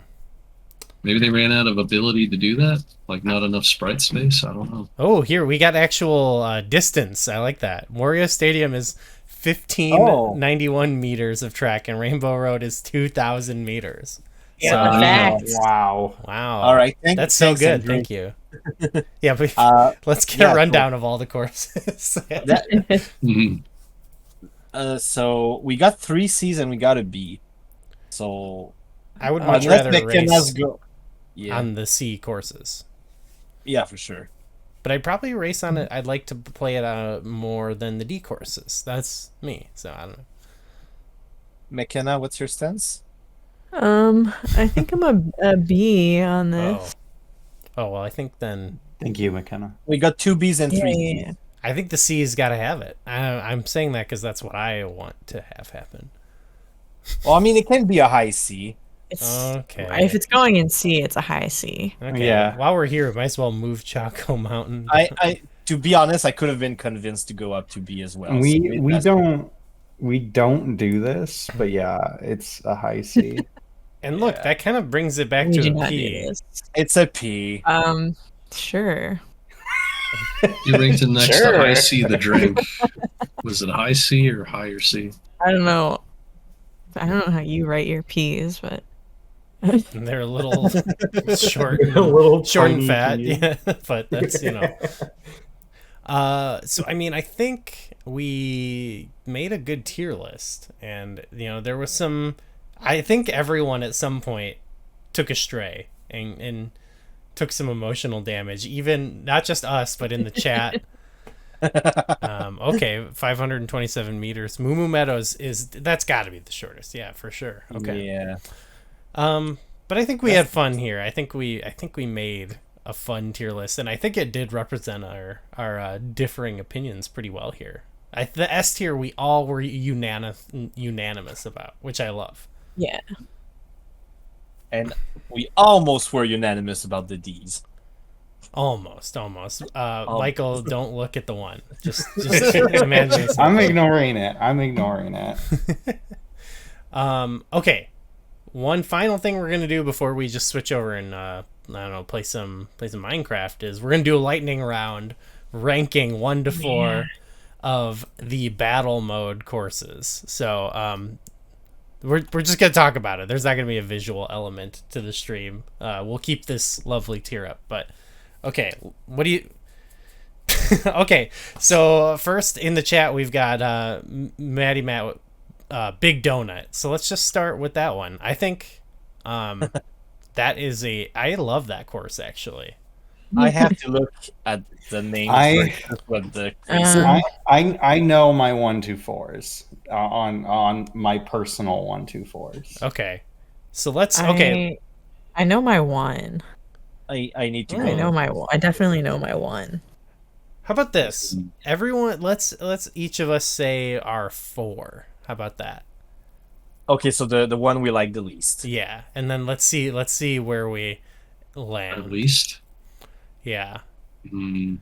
Maybe they ran out of ability to do that? Like not enough sprite space? I don't know. Oh, here we got actual distance. I like that. Wario Stadium is 1591 meters of track, and Rainbow Road is 2,000 meters. Yeah, So- the facts. Wow. Wow. All right, That's so thanks, good. Andrew. Thank you. Yeah, but let's get yeah, a rundown of all the courses. Mhm. So we got 3 C's and we got a B. So I would much let's rather make race go. Yeah, on the C courses. yeah, for sure. But I'd probably race on it. I'd like to play it more than the D courses. That's me. So I don't know. McKenna, what's your stance? I think I'm a B on this. Oh, well, I think then Thank you, McKenna. We got 2 B's and 3 Yeah, C's. yeah. I think the C's got to have it. I'm saying that because that's what I want to have happen. Well, I mean, it can be a high C. It's Okay. if it's going in C, it's a high C. Okay. Yeah. While we're here, might as well move Chaco Mountain. I to be honest, I could have been convinced to go up to B as well. so We don't do this, but yeah, it's a high C. And look, that kind of brings it back We to do a not do P. this. It's a P. Sure. You ranked it next Sure. to high C the drink. Was it high C or higher C? I don't know. I don't know how you write your P's, but And they're a little short, A little short and tiny fat. P. Yeah, but that's So I mean, I think we made a good tier list, and there was some. I think everyone at some point took a stray and took some emotional damage. Even not just us, but in the chat. Okay, 527 meters. Moo Moo Meadows that's got to be the shortest. Yeah, for sure. Okay. Yeah. But I think we had fun here. I think we made a fun tier list, and I think it did represent our differing opinions pretty well here. The S tier we all were unanimous about, which I love. yeah. And we almost were unanimous about the D's. Almost. Michael, don't look at the one. Just imagine. I'm ignoring it. Okay. One final thing we're gonna do before we just switch over and I don't know, play some Minecraft is we're gonna do a lightning round, ranking 1 to 4 of the battle mode courses. So we're just gonna talk about it. There's not gonna be a visual element to the stream. We'll keep this lovely tier up, but okay. What do you? Okay, so first in the chat we've got Maddie Matt. Big Donut. So let's just start with that one. I think that is I love that course actually. I have to look at the name. What the I know my 1-2-4s on my personal 1-2-4s. Okay. So let's okay. I know my one. I need to. I know my one. I definitely know my one. How about this? Everyone let's each of us say our 4. How about that? Okay, so the one we like the least. Yeah. And then let's see where we land. At least. Yeah. I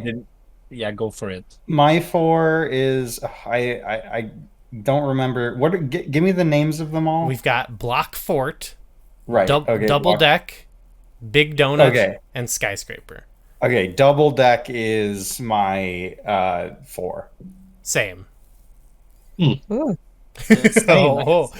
didn't. Yeah, go for it. My 4 is I don't remember what. Give me the names of them all. We've got Block Fort, Right. Okay. Double Deck, Big Donut, Okay. and Skyscraper. Okay, double deck is my 4. Same. Ooh. Oh,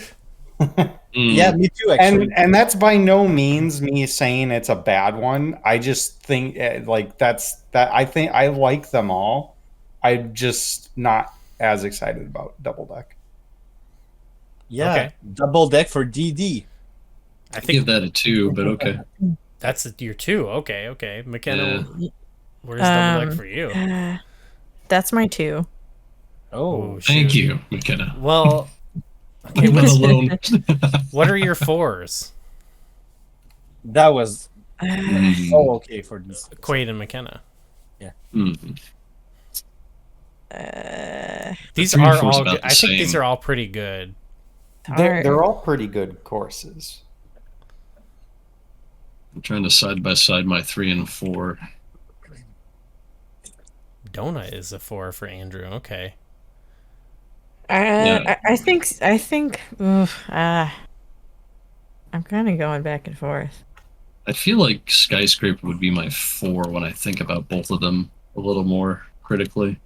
Yeah, me too. Actually, And that's by no means me saying it's a bad one. I just think I think I like them all. I'm just not as excited about double deck. yeah, Okay. double deck for DD. I I think give that a 2, but okay. that's your 2. Okay. McKenna, Yeah. where's double deck for you? That's my 2. Oh, Ooh, Thank shoot. you, McKenna. Well, okay. I'm not alone. What are your 4s? that was Mm, so okay for this. Quaid and McKenna. mm. These 3 and are 4 is all. about Good. the I think these same. are all pretty good. They're all pretty good courses. I'm trying to side by side my 3 and 4. Donut is a 4 for Andrew. Okay. I think. I'm kind of going back and forth. I feel like Skyscraper would be my 4 when I think about both of them a little more critically.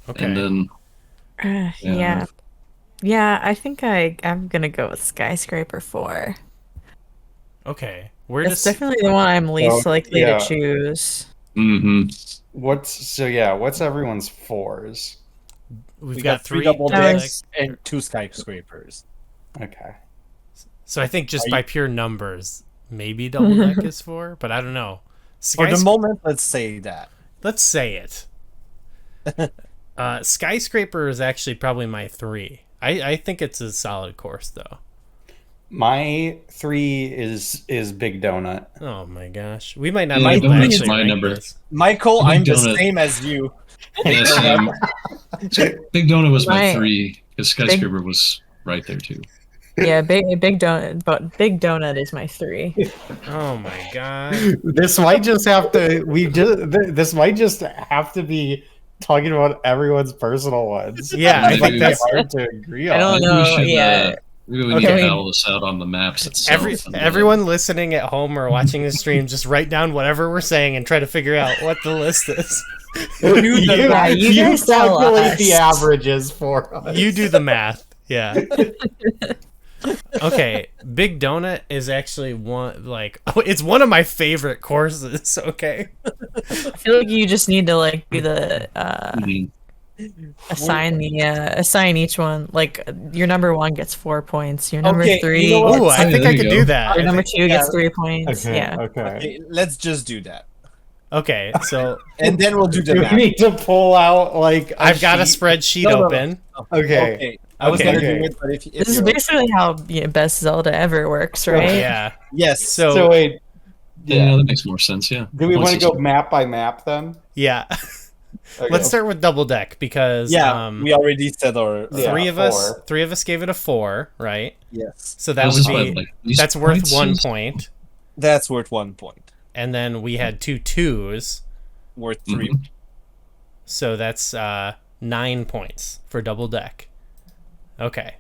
Okay. And then Yeah. Yeah, I think I'm gonna go with Skyscraper 4. Okay. Where It's does definitely the one I'm least likely yeah. to choose. What's everyone's 4s? we've We got got 3 3 double Nice. decks and 2 skyscrapers. Okay. So I think just Are by you- pure numbers, maybe double deck is 4, but I don't know. For the moment, let's say that. Let's say it. Skyscraper is actually probably my 3. I think it's a solid course though. My 3 is Big Donut. Oh my gosh, we might not Yeah, be able to Donut's actually my rank number. this. Michael, Big I'm the donut. same as you. Yeah, same. Big Donut was my My- 3 because Skyscraper was right there too. Yeah, big donut, but Big Donut is my 3. Oh my god. This might just have to this might just have to be talking about everyone's personal ones. Yeah, I It's think that's hard to agree I on. don't Maybe we know. should, Yeah, maybe we Okay. need to battle this out on the maps itself. and, everyone listening at home or watching the stream, just write down whatever we're saying and try to figure out what the list is. you guys tell calculate the us. averages for us. You do the math. Yeah. Okay, Big Donut is actually it's one of my favorite courses, okay? I feel like you just need to do the Mhm. assign each one. Like your number 1 gets 4 points. Your number Okay, 3. you know what? Ooh, I Yeah, think there I you could go. do that. Your I number think- 2 gets 3 points. Okay, Yeah. okay. Okay, let's just do that. Okay, so And then we'll do the Do we math. need to pull out I've got a sheet? spreadsheet No. open. Okay. Okay. I was Okay. gonna do it, but if This is you're- basically how Best Zelda ever works, right? Yeah. yes. So wait, Yeah, that makes more sense. Yeah. do we Once want to it's- go map by map then? Yeah. Okay. Let's start with double deck because Yeah, we already said our Yeah, three of 4. us gave it a 4, right? yes. So that Was would this by, be like, least that's worth points? 1 point. That's worth 1 point. And then we had 2 2s, Worth 3. Mhm. so that's 9 points for double deck. Okay.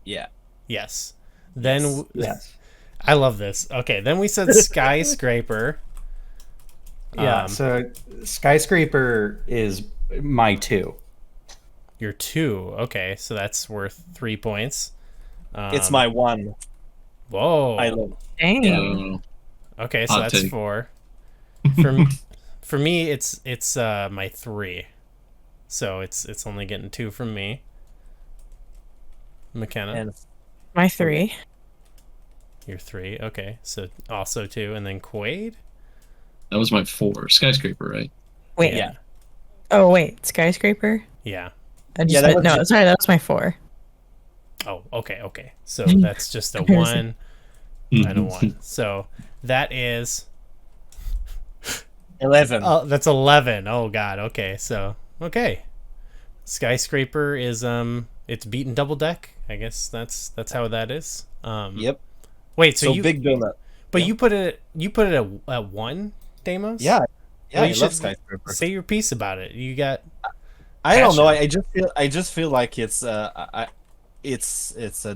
Yeah. Yes. Then Yes. I love this. Okay, then we said skyscraper. Yeah. So skyscraper is my 2. You're 2. Okay, so that's worth 3 points. It's my 1. Whoa. I love Dang. Okay, so Hot that's take. 4. For me, it's my 3. So it's only getting 2 from me. McKenna, and My 3. you're 3. Okay, so also 2, and then Quaid. That was my 4. Skyscraper, right? Wait. Yeah. Oh wait, Skyscraper. Yeah. I just Yeah, that was no, just- sorry, that was my 4. Oh, okay. So that's just a 1 and a Mhm. 1. So that is 11. that's 11. Oh god. Okay. So okay. Skyscraper is it's beaten double deck. I guess that's how that is. Yep. Wait, So you Big Donut. but yeah. you put it at 1, Deimos? Yeah. Yeah, Well, I you love should skyscraper. say your piece about it. You got I don't know. passion. I just feel like it's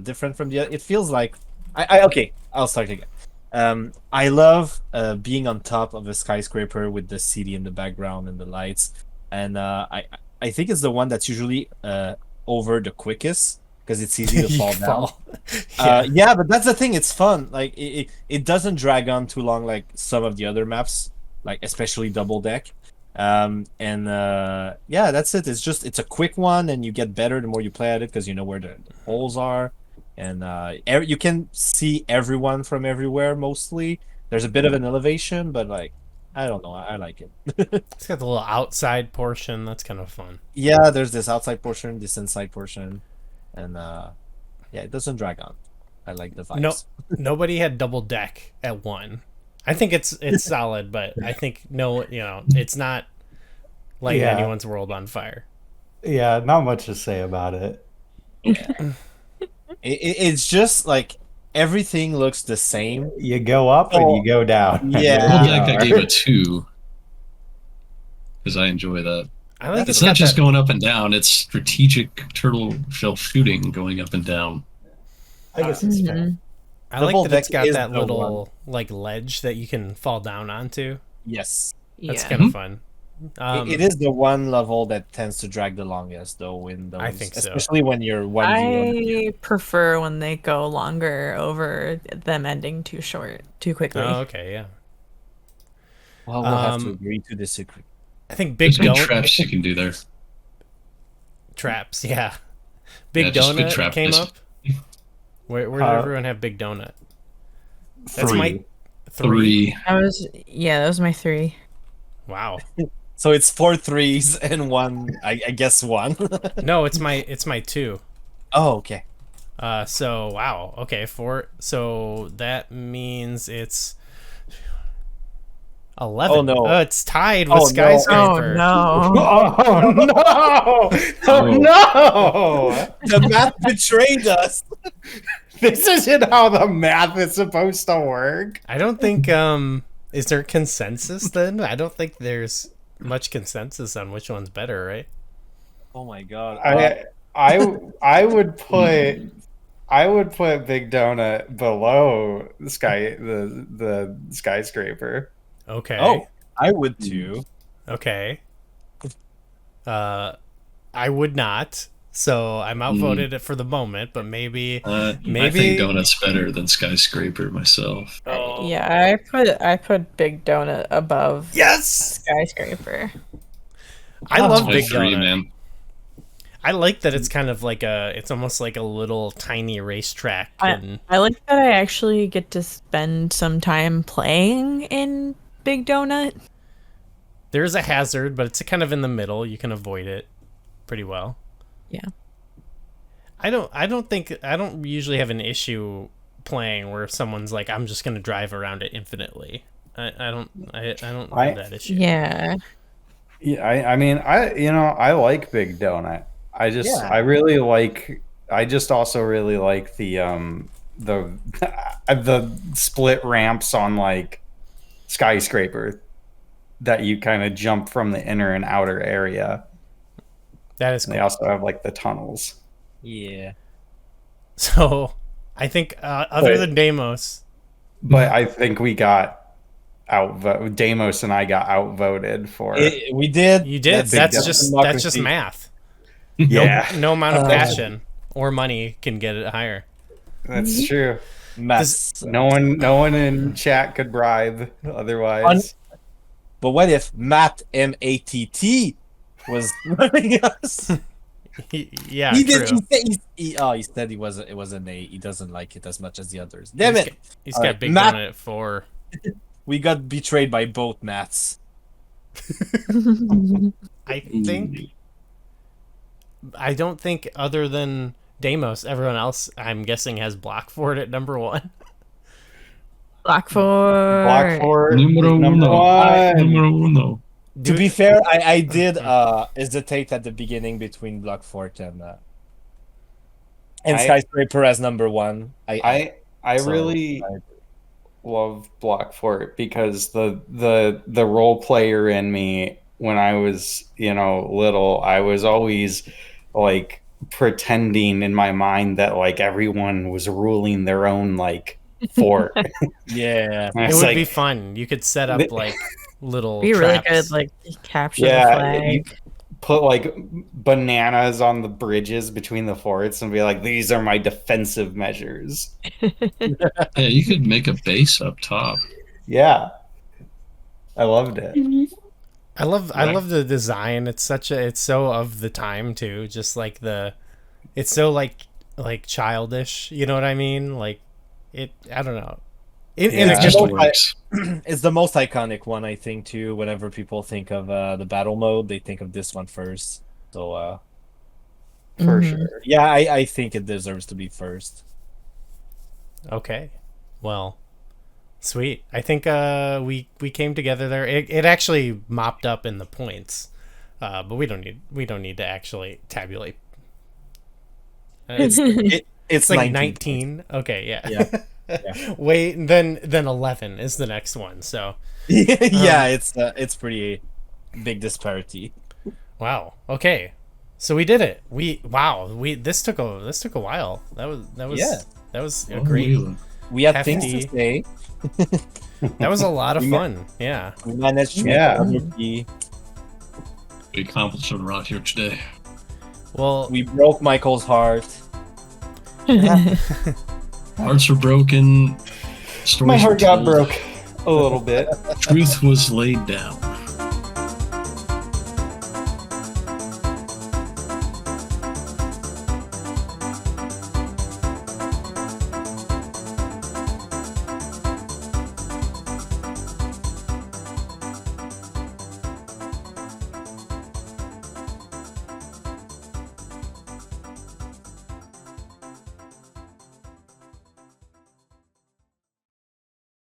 different from the other. It feels like okay. I'll start again. I love being on top of a skyscraper with the city in the background and the lights, and I think it's the one that's usually over the quickest because it's easy to You fall down. Yeah. Yeah, but that's the thing. It's fun. Like it doesn't drag on too long like some of the other maps, like especially double deck. And yeah, that's it. It's a quick one, and you get better the more you play at it because you know where the holes are, and you can see everyone from everywhere. Mostly, there's a bit of an elevation, but like I don't know, I like it. It's got the little outside portion. That's kind of fun. Yeah, there's this outside portion, this inside portion, and yeah, it doesn't drag on. I like the vibes. No, nobody had double deck at 1. I think it's solid, but I think it's not lighting Yeah. anyone's world on fire. Yeah, not much to say about it. It's just like everything looks the same. You go up and you go down. Yeah. Double There you deck, I are. gave a 2 because I enjoy that. I like It's got not just that- going up and down; it's strategic turtle shell shooting going up and down. I guess it's fair. Mhm. I like Double that it's deck got is that the little like ledge that you can fall down onto. Yes. That's Yeah. kind of fun. It is the one level that tends to drag the longest, though. In those, I think so. especially when you're 1v1. I prefer when they go longer over them ending too short, too quickly. Oh, okay, yeah. Well, we'll have to Um, agree to disagree. I think Big There's good Donut traps you can do there. traps, yeah. Big Yeah, just good Donut trap came dis- up. Where did everyone have Big Donut? That's 3. my 3. That was my 3. Wow. So it's 4 threes and one. I guess one. No, it's my 2. Oh, okay. So wow. Okay, 4. So that means it's 11. Oh, no. It's tied with Oh, no. Skyscraper. Oh no! Oh no! Oh no! The math betrayed us. This isn't how the math is supposed to work. I don't think is there consensus then? I don't think there's much consensus on which one's better, right? Oh my god. I would put Big Donut below the skyscraper. Okay. Oh, I would too. Okay. I would not. So I'm outvoted for the moment, but maybe I Maybe- think Donut's better than Skyscraper myself. Yeah, I put Big Donut above Yes. Skyscraper. I Oh, love My Big 3, Donut. man. I like that it's kind of like it's almost like a little tiny racetrack. And I like that I actually get to spend some time playing in Big Donut. there's a hazard, but it's kind of in the middle. You can avoid it pretty well. Yeah. I don't usually have an issue playing where someone's like, I'm just gonna drive around it infinitely. I don't have that issue. Yeah. Yeah, I mean, I like Big Donut. Yeah. I just also really like the the split ramps on like Skyscraper that you kind of jump from the inner and outer area. That is And cool. they also have like the tunnels. Yeah. So I think other Wait. than Deimos, But I think we got outvoted. Deimos and I got outvoted for We did. you did. That's just democracy. math. yeah, No amount of Uh, passion or money can get it higher. that's true. Maths. No one in chat could bribe otherwise. But what if Matt MATT was running us? Yeah, He true. did. He said it was an A. He doesn't like it as much as the others. Damn He's it! He's All got right, Big Matt- Donut at 4. We got betrayed by both Matts. I don't think other than Deimos, everyone else I'm guessing has Block Fort at number 1. Block 4. Block Fort Numero number uno. one. Numero uno. To be fair, I did hesitate at the beginning between Block Fort and I- Skyscraper as number 1. I So, really love Block Fort because the role player in me when I was little, I was always like pretending in my mind that like everyone was ruling their own like fort. Yeah. And It it's would like, be fun. You could set up like little Be really traps. good, like capture the yeah, you flag. put like bananas on the bridges between the forts and be like, these are my defensive measures. Yeah, you could make a base up top. Yeah, I loved it. I love Right. the design. It's so of the time too. Just like it's so like childish. You know what I mean? Like I don't know. In Yeah. a It good just way. works. It's the most iconic one, I think, too. Whenever people think of the battle mode, they think of this one first. So, For Mhm. sure. yeah, I think it deserves to be first. Okay. Well, sweet. I think we came together there. It actually mopped up in the points. But we don't need to actually tabulate. It's It's like 19. 19. Okay, yeah. Yeah. Yeah. Wait, then 11 is the next one. So, Yeah, it's pretty big disparity. wow. Okay. So we did it. We this took a while. That was Yeah. that was a Oh, great. really? We had things Hefty. to say. That was a lot of We ma- fun. Yeah. We managed to make Yeah. another key. We accomplished a lot here today. Well, We broke Michael's heart. Hearts were broken. Stories My were heart got told, broke a little bit. Truth was laid down.